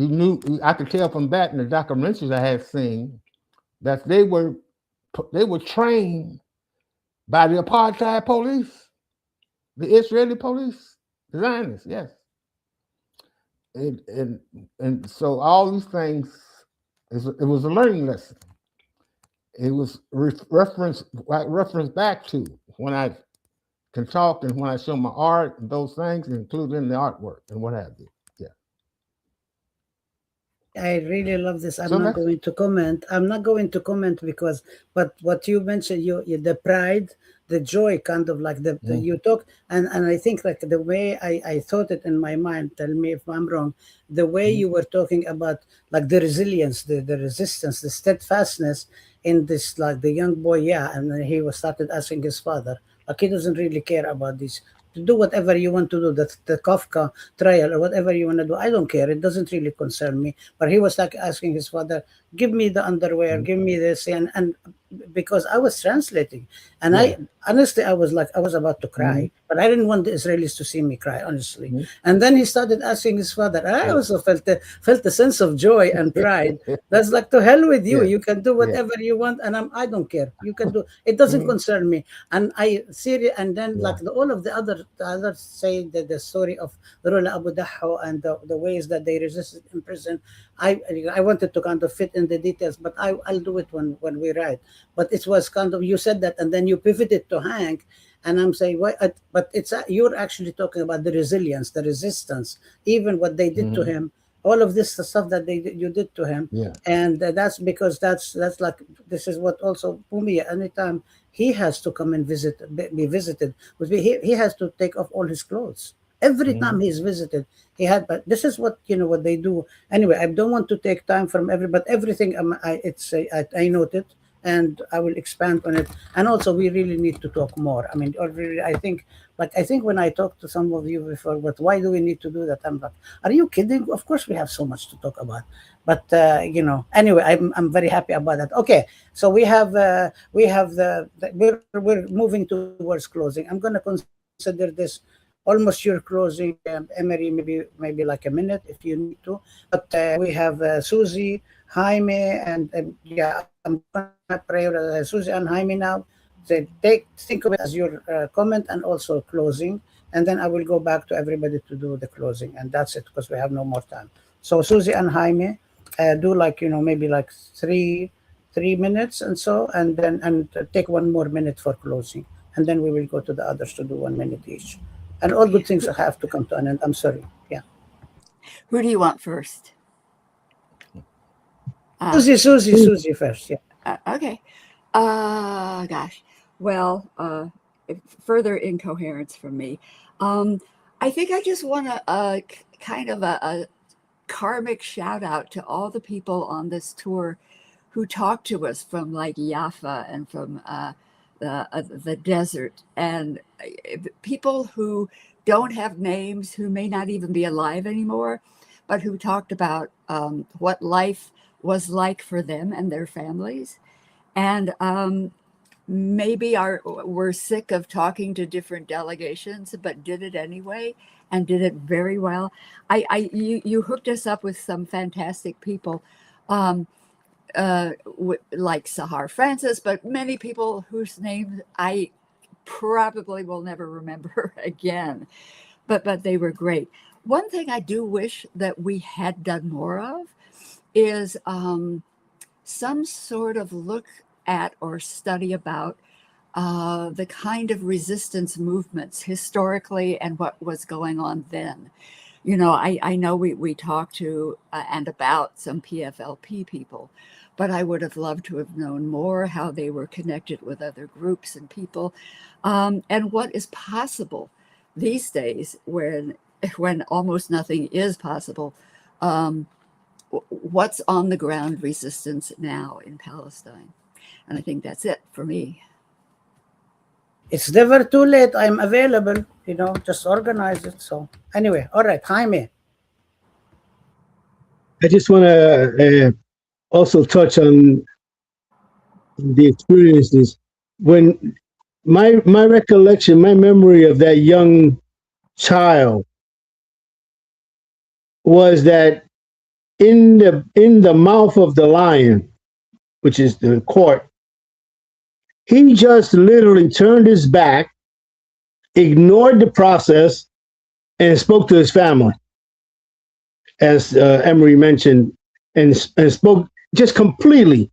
I could tell from that in the documentaries I had seen that they were trained by the apartheid police, the Israeli police, the Zionists, yes. And so all these things, it was a learning lesson. It was reference back to when I can talk and when I show my art and those things, including the artwork and what have you. Yeah. I really love this. I'm So not going to comment. I'm not going to comment because, but what you mentioned, the pride, the joy, kind of like you talk, and I think like the way I thought it in my mind. Tell me if I'm wrong. The way you were talking about like the resilience, the resistance, the steadfastness in this, like the young boy, yeah, and then he was started asking his father, like he doesn't really care about this. To do whatever you want to do, that's the Kafka trial or whatever you want to do. I don't care. It doesn't really concern me. But he was like asking his father, give me the underwear, give me this. And because I was translating, and Yeah. I honestly I was like I was about to cry, but I didn't want the Israelis to see me cry, honestly. And then he started asking his father. And I Yeah. also felt a sense of joy and pride. That's like, to hell with you. Yeah. You can do Yeah. whatever you want, and I don't care. You can do it. Doesn't concern me. And I see, and then Yeah. like all of the others say that the story of Rula Abu Daho and the ways that they resisted in prison. I wanted to kind of fit in the details, but I'll do it when we write. But it was kind of, you said that, and then you pivoted to Hank, and I'm saying, why? But you're actually talking about the resilience, the resistance, even what they did to him, all of this stuff that you did to him, Yeah. and that's because that's like, this is what also Bumi, anytime he has to come and be visited, he has to take off all his clothes. Every time he's visited, he had. But this is what what they do. Anyway, I don't want to take time from but everything. I noted, and I will expand on it. And also, we really need to talk more. I mean, or really, I think when I talked to some of you before, but why do we need to do that? I'm like, are you kidding? Of course, we have so much to talk about. But anyway, I'm very happy about that. Okay, so we have we're moving towards closing. I'm going to consider this almost your closing, Emery, maybe like a minute if you need to. But we have Susie, Jaime, and yeah, I'm gonna prioritize Susie and Jaime now. So think of it as your comment and also closing, and then I will go back to everybody to do the closing, and that's it because we have no more time. So Susie and Jaime, do like maybe like 3 minutes and so, and then take 1 more minute for closing, and then we will go to the others to do 1 minute each. And all good things have to come to an end. I'm sorry. Yeah. Who do you want first? Susie first. Yeah. Okay. Gosh. Well, further incoherence from me. I think I just want to kind of a karmic shout out to all the people on this tour who talked to us from like Jaffa and from the desert, and people who don't have names, who may not even be alive anymore, but who talked about what life was like for them and their families. And maybe we're sick of talking to different delegations, but did it anyway and did it very well. You hooked us up with some fantastic people, like Sahar Francis, but many people whose names I probably will never remember again. But they were great. One thing I do wish that we had done more of is some sort of look at or study about the kind of resistance movements historically and what was going on then. I know we talked to and about some PFLP people, but I would have loved to have known more how they were connected with other groups and people, and what is possible these days when almost nothing is possible. What's on the ground resistance now in Palestine? And I think that's it for me. It's never too late. I'm available. Just organize it. So anyway, all right, Jaime. I just want to also touch on the experiences when my recollection, my memory of that young child was that in the mouth of the lion, which is the court, he just literally turned his back, ignored the process, and spoke to his family, as Emery mentioned, and spoke just completely,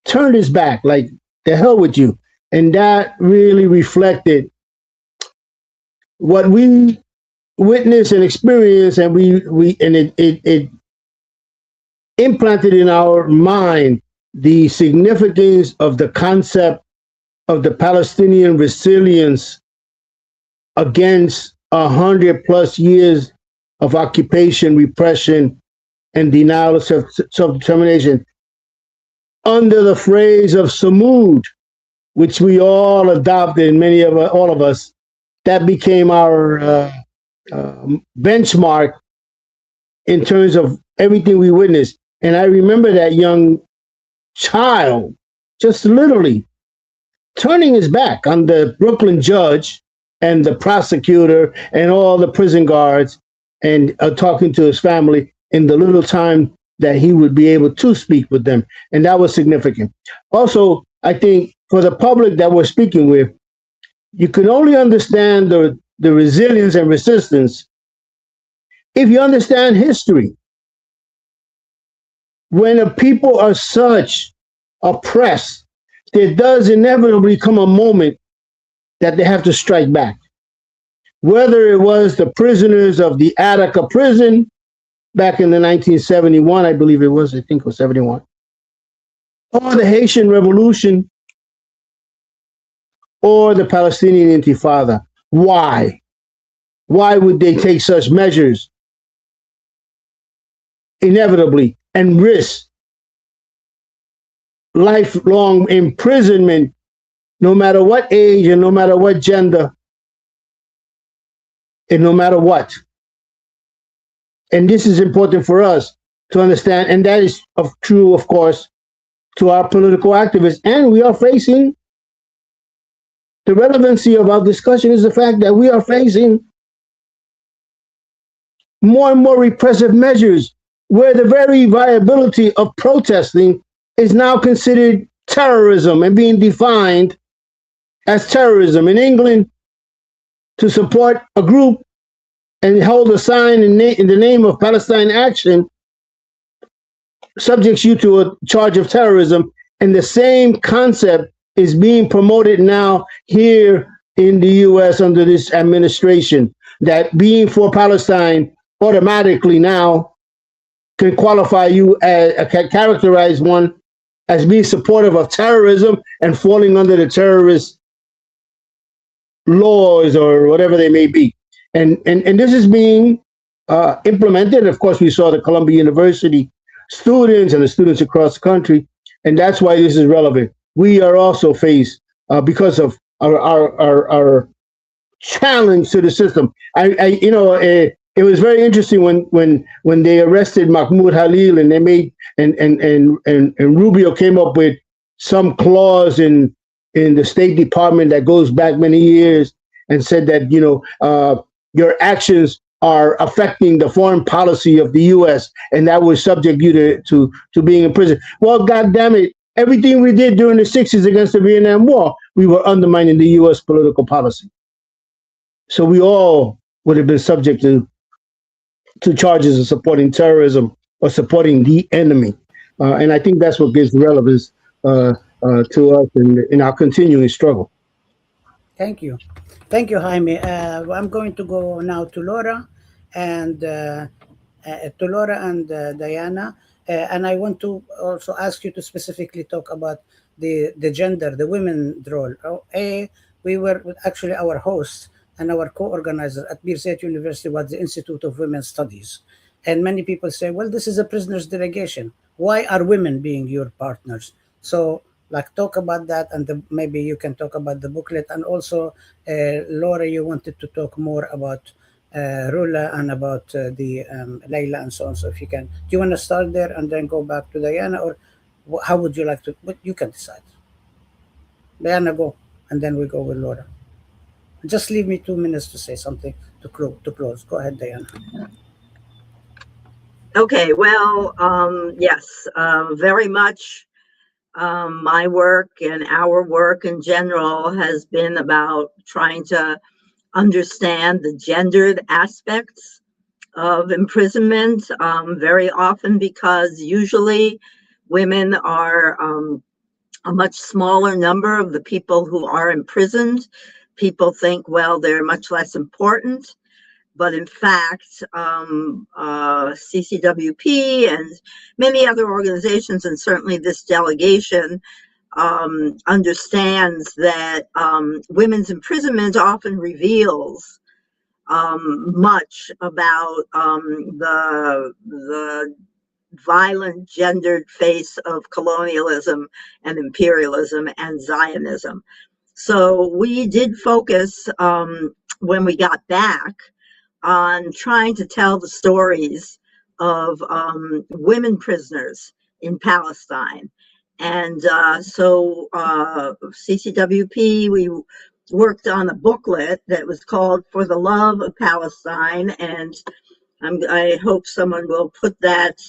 turned his back, like the hell with you. And that really reflected what we witnessed and experienced, and it implanted in our mind the significance of the concept of the Palestinian resilience against 100+ years of occupation, repression, and denial of self-determination under the phrase of Samud, which we all adopted, all of us. That became our benchmark in terms of everything we witnessed. And I remember that young child just literally turning his back on the Brooklyn judge and the prosecutor and all the prison guards, and talking to his family in the little time that he would be able to speak with them. And that was significant. Also, I think for the public that we're speaking with, you can only understand the resilience and resistance if you understand history. When a people are such oppressed, there does inevitably come a moment that they have to strike back. Whether it was the prisoners of the Attica prison back in the 1971, I believe it was, I think it was 71, or the Haitian Revolution, or the Palestinian Intifada. Why? Why would they take such measures inevitably and risk lifelong imprisonment, no matter what age and no matter what gender and no matter what? And this is important for us to understand, and that is true, of course, to our political activists. And we are facing, the relevancy of our discussion is the fact that we are facing more and more repressive measures where the very viability of protesting is now considered terrorism and being defined as terrorism. In England, to support a group and hold a sign in the name of Palestine Action subjects you to a charge of terrorism. And the same concept is being promoted now here in the US under this administration, that being for Palestine automatically now can qualify you as, can characterize one as being supportive of terrorism and falling under the terrorist laws or whatever they may be. And this is being implemented. Of course, we saw the Columbia University students and the students across the country, and that's why this is relevant. We are also faced because of our challenge to the system. It was very interesting when they arrested Mahmoud Halil and they made and Rubio came up with some clause in the State Department that goes back many years and said that your actions are affecting the foreign policy of the U.S. and that would subject you to being in prison. Well, God damn it. Everything we did during the 60s against the Vietnam War, we were undermining the U.S. political policy. So we all would have been subject to charges of supporting terrorism or supporting the enemy. And I think that's what gives relevance to us in our continuing struggle. Thank you. Thank you, Jaime. I'm going to go now to Laura and Diana. And I want to also ask you to specifically talk about the gender, the women's role. We were actually, our host and our co-organizer at Birzeit University was the Institute of Women's Studies. And many people say, well, this is a prisoners delegation. Why are women being your partners? So talk about that, and maybe you can talk about the booklet. And also, Laura, you wanted to talk more about Rula and about the Layla and so on. So if you can, do you want to start there and then go back to Diana, or how would you like to? But you can decide. Diana, go, and then we go with Laura. Just leave me 2 minutes to say something to close. Go ahead, Diana. Okay, well, yes, very much. My work and our work in general has been about trying to understand the gendered aspects of imprisonment, very often because usually women are a much smaller number of the people who are imprisoned. People think, well, they're much less important. But in fact, CCWP and many other organizations, and certainly this delegation, understands that women's imprisonment often reveals much about the violent gendered face of colonialism and imperialism and Zionism. So we did focus when we got back on trying to tell the stories of women prisoners in Palestine And so CCWP, we worked on a booklet that was called For the Love of Palestine. And I hope someone will put that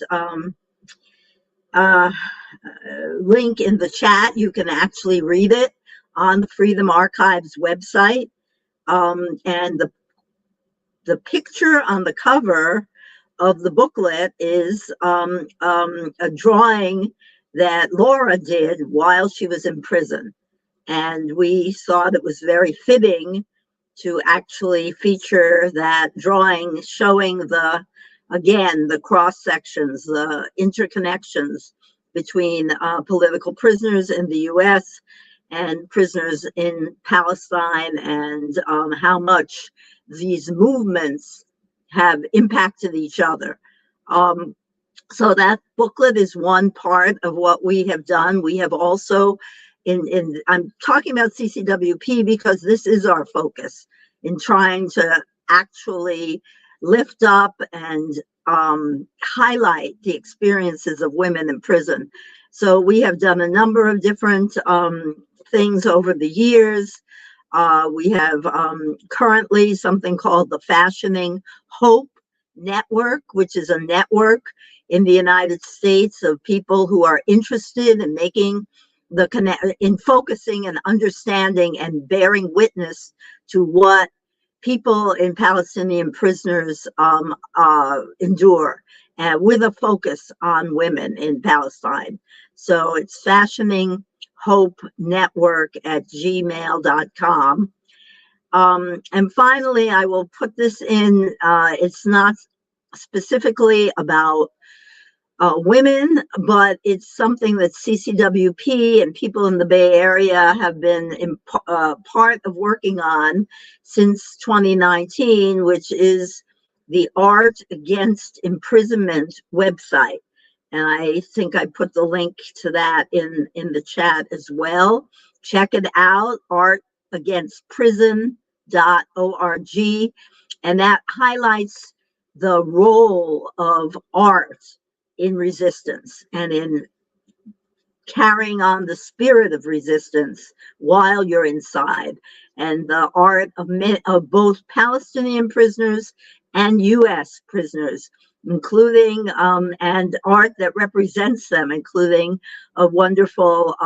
link in the chat. You can actually read it on the Freedom Archives website. And the picture on the cover of the booklet is a drawing that Laura did while she was in prison. And we thought it was very fitting to actually feature that drawing showing the cross sections, the interconnections between political prisoners in the US and prisoners in Palestine, and how much these movements have impacted each other. So that booklet is one part of what we have done. We have also, I'm talking about CCWP because this is our focus in trying to actually lift up and highlight the experiences of women in prison. So we have done a number of different things over the years. We have currently something called the Fashioning Hope Network, which is a network in the United States of people who are interested in making in focusing and understanding and bearing witness to what people in Palestinian prisoners endure, with a focus on women in Palestine. So it's Fashioning Hope Network at gmail.com. And finally, I will put this in, it's not specifically about women, but it's something that CCWP and people in the Bay Area have been part of working on since 2019, which is the Art Against Imprisonment website. And I think I put the link to that in the chat as well. Check it out, artagainstprison.org. And that highlights the role of art in resistance and in carrying on the spirit of resistance while you're inside. And the art of both Palestinian prisoners and US prisoners, including and art that represents them, including a wonderful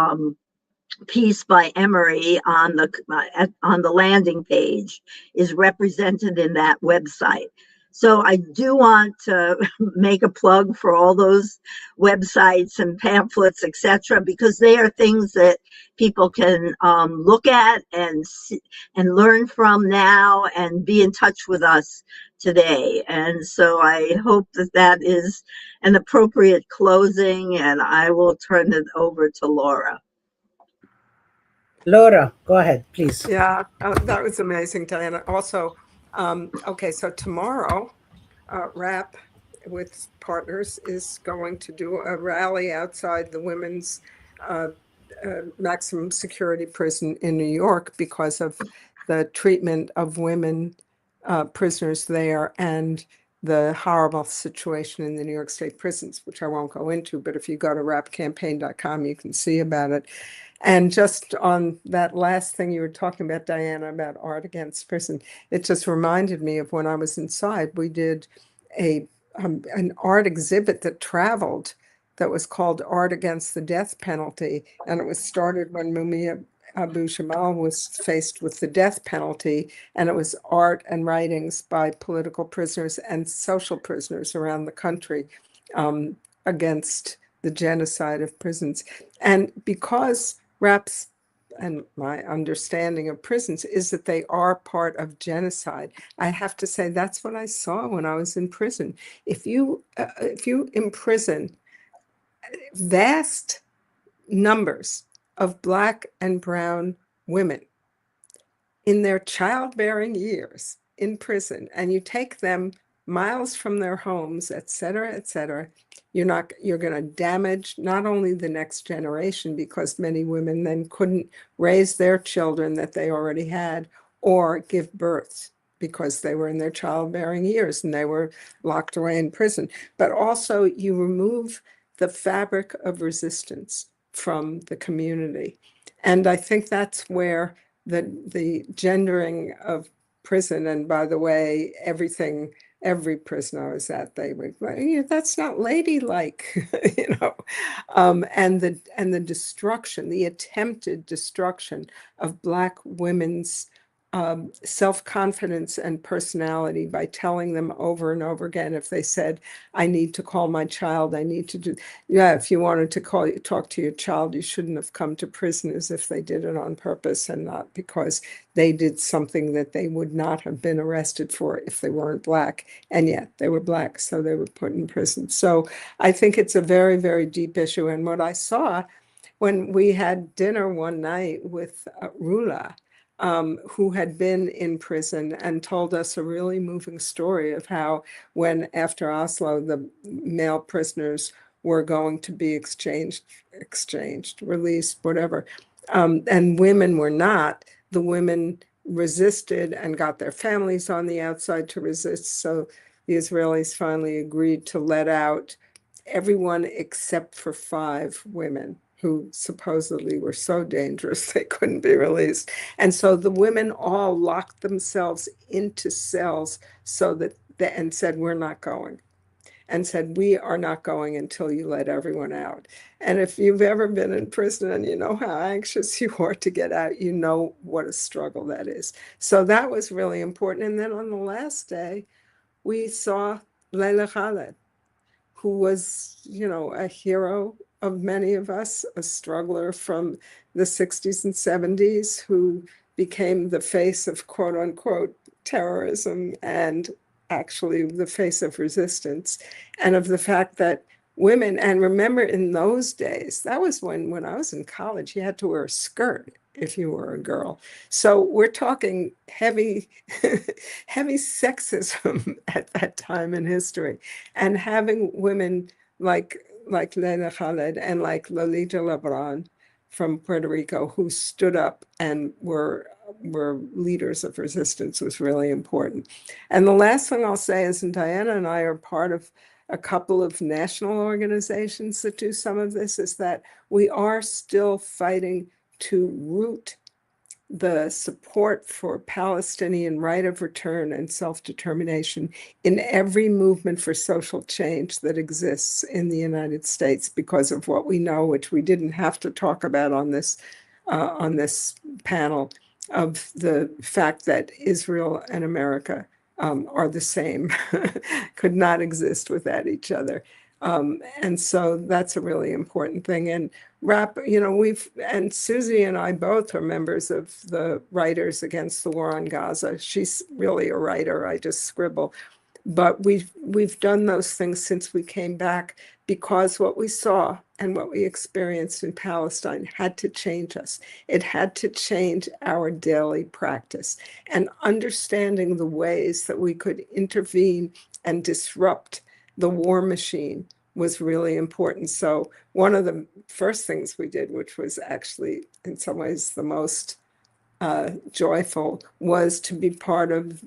piece by Emery on the landing page is represented in that website. So I do want to make a plug for all those websites and pamphlets, etc., because they are things that people can look at and see, and learn from now and be in touch with us today. And so I hope that that is an appropriate closing, and I will turn it over to Laura. Laura, go ahead, please. Yeah, that was amazing, Diana. Also, okay, so tomorrow, RAP with partners is going to do a rally outside the women's maximum security prison in New York because of the treatment of women prisoners there and the horrible situation in the New York State prisons, which I won't go into, but if you go to rapcampaign.com, you can see about it. And just on that last thing you were talking about, Diana, about Art Against Prison, it just reminded me of when I was inside. We did an art exhibit that traveled that was called Art Against the Death Penalty. And it was started when Mumia Abu-Jamal was faced with the death penalty. And it was art and writings by political prisoners and social prisoners around the country against the genocide of prisons. And because RAP's and my understanding of prisons is that they are part of genocide, I have to say that's what I saw when I was in prison. If you imprison vast numbers of Black and brown women in their childbearing years in prison, and you take them miles from their homes, et cetera, you're going to damage not only the next generation, because many women then couldn't raise their children that they already had or give birth because they were in their childbearing years and they were locked away in prison. But also you remove the fabric of resistance from the community. And I think that's where the gendering of prison, and by the way, every prison I was at, they would, that's not ladylike, and the destruction, the attempted destruction of Black women's self-confidence and personality by telling them over and over again, if they said, I need to call my child, I need to do, if you wanted to talk to your child, you shouldn't have come to prison, as if they did it on purpose and not because they did something that they would not have been arrested for if they weren't Black. And yet they were Black, so they were put in prison. So I think it's a very, very deep issue. And what I saw when we had dinner one night with Rula, who had been in prison, and told us a really moving story of how, when after Oslo, the male prisoners were going to be exchanged, released, whatever, and women were not. The women resisted and got their families on the outside to resist. So the Israelis finally agreed to let out everyone except for 5 women who supposedly were so dangerous they couldn't be released. And so the women all locked themselves into cells and said, we're not going. And said, we are not going until you let everyone out. And if you've ever been in prison and you know how anxious you are to get out, you know what a struggle that is. So that was really important. And then on the last day, we saw Leila Khaled, who was, a hero of many of us, a struggler from the 60s and 70s, who became the face of quote unquote terrorism and actually the face of resistance, and of the fact that women, and remember in those days, that was when I was in college, you had to wear a skirt if you were a girl. So we're talking heavy, heavy sexism at that time in history. And having women like Leila Khaled and like Lolita Lebron from Puerto Rico, who stood up and were leaders of resistance, was really important. And the last thing I'll say is, and Diana and I are part of a couple of national organizations that do some of this, is that we are still fighting to root the support for Palestinian right of return and self-determination in every movement for social change that exists in the United States, because of what we know, which we didn't have to talk about on this panel, of the fact that Israel and America are the same, could not exist without each other. And so that's a really important thing. And and Susie and I both are members of the Writers Against the War on Gaza. She's really a writer, I just scribble. But we've done those things since we came back, because what we saw and what we experienced in Palestine had to change us. It had to change our daily practice, and understanding the ways that we could intervene and disrupt the war machine was really important. So one of the first things we did, which was actually in some ways the most joyful, was to be part of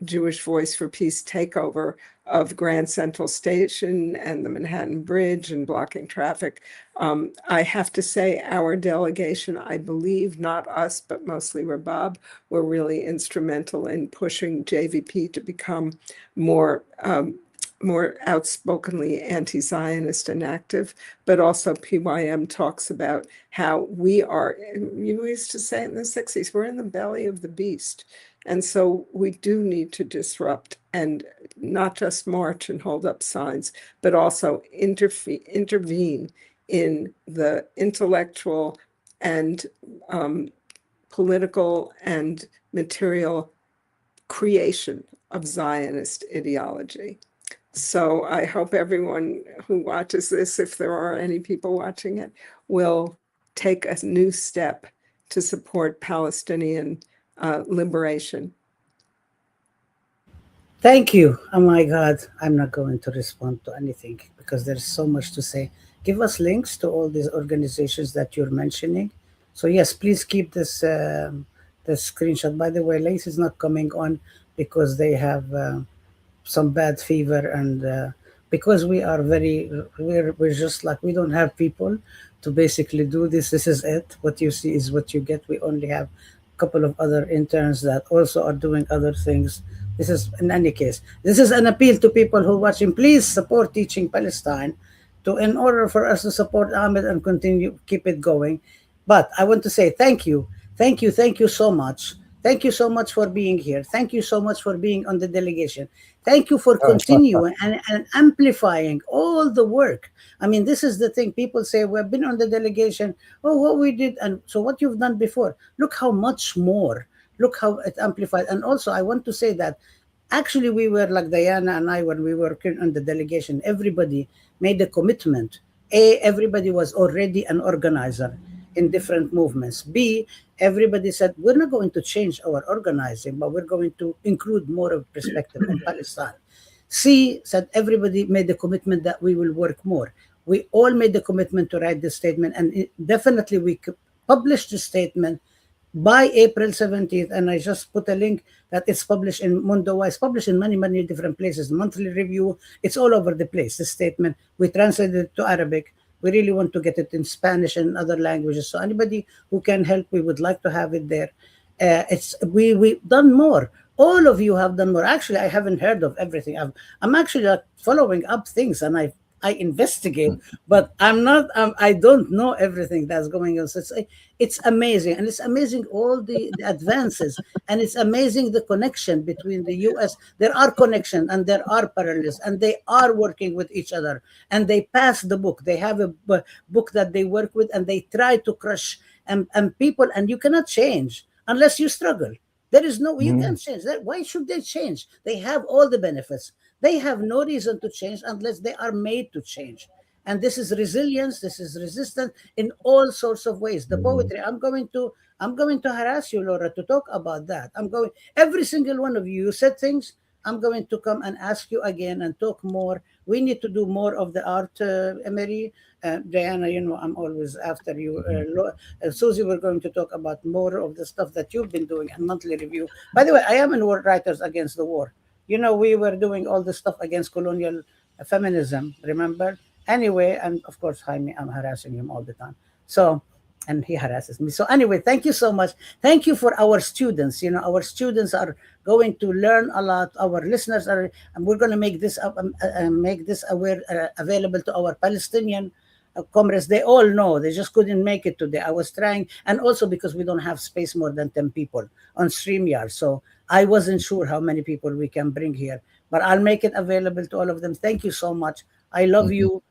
Jewish Voice for Peace takeover of Grand Central Station and the Manhattan Bridge and blocking traffic. I have to say, our delegation, I believe, not us, but mostly Rabab, were really instrumental in pushing JVP to become more outspokenly anti-Zionist and active. But also PYM talks about how we are, you used to say in the 60s, we're in the belly of the beast. And so we do need to disrupt, and not just march and hold up signs, but also intervene in the intellectual and political and material creation of Zionist ideology. So I hope everyone who watches this, if there are any people watching it, will take a new step to support Palestinian liberation. Thank you. Oh my God, I'm not going to respond to anything because there's so much to say. Give us links to all these organizations that you're mentioning. So yes, please keep this screenshot. By the way, Lace is not coming on because they have some bad fever, and because we are very, we're just like, we don't have people to basically do this. This is it. What you see is what you get. We only have a couple of other interns that also are doing other things. This is, in any case, this is an appeal to people who are watching. Please support Teaching Palestine, to, in order for us to support Ahmed and continue keep it going. But I want to say thank you, thank you so much. Thank you so much for being here. Thank you so much for being on the delegation. Thank you for continuing and amplifying all the work. I mean, this is the thing. People say, we've been on the delegation. Oh, what we did. And so what you've done before, look how much more. Look how it amplified. And also, I want to say that actually we were like Diana and I, when we were working on the delegation, everybody made a commitment. A, everybody was already an organizer in different movements. B, everybody said, we're not going to change our organizing, but we're going to include more of perspective on Palestine. C, said everybody made the commitment that we will work more. We all made the commitment to write this statement, and definitely we could publish the statement by April 17th. And I just put a link that it's published in Mundo. It's published in many, many different places. Monthly review, it's all over the place, this statement. We translated it to Arabic. We really want to get it in Spanish and other languages. So anybody who can help, we would like to have it there. It's we've done more. All of you have done more. Actually, I haven't heard of everything. I'm actually following up things, and I investigate, but I'm not. I don't know everything that's going on. So it's amazing, and it's amazing all the advances, and it's amazing the connection between the U.S. There are connections and there are parallels, and they are working with each other, and they pass the book. They have a book that they work with, and they try to crush and people, and you cannot change unless you struggle. There is no, you can't change that. Why should they change? They have all the benefits. They have no reason to change unless they are made to change. And this is resilience, this is resistance in all sorts of ways. The poetry, I'm going to harass you, Laura, to talk about that. I'm going, every single one of you said things. I'm going to come and ask you again and talk more. We need to do more of the art, Emery. Diana, I'm always after you. Susie, we're going to talk about more of the stuff that you've been doing and monthly review. By the way, I am in World Writers Against the War. We were doing all the stuff against colonial feminism, remember? Anyway, and of course, Jaime, I'm harassing him all the time. So, and he harasses me. So anyway, thank you so much. Thank you for our students. Our students are going to learn a lot. Our listeners are, and we're going to make this available to our Palestinian comrades. They all know. They just couldn't make it today. I was trying, and also because we don't have space more than 10 people on StreamYard. So I wasn't sure how many people we can bring here, but I'll make it available to all of them. Thank you so much. I love you.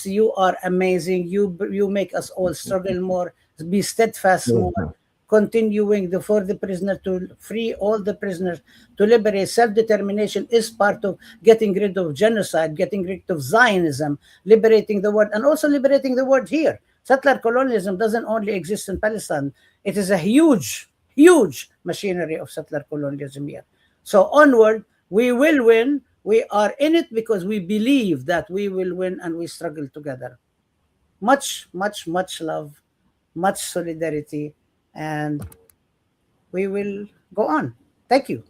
You are amazing. You make us all struggle more, be steadfast more, continuing for the prisoner to free all the prisoners, to liberate. Self-determination is part of getting rid of genocide, getting rid of Zionism, liberating the world, and also liberating the world here. Settler colonialism doesn't only exist in Palestine. It is a huge, huge machinery of settler colonialism here. So onward, we will win. We are in it because we believe that we will win, and we struggle together. Much, much, much love, much solidarity, and we will go on. Thank you.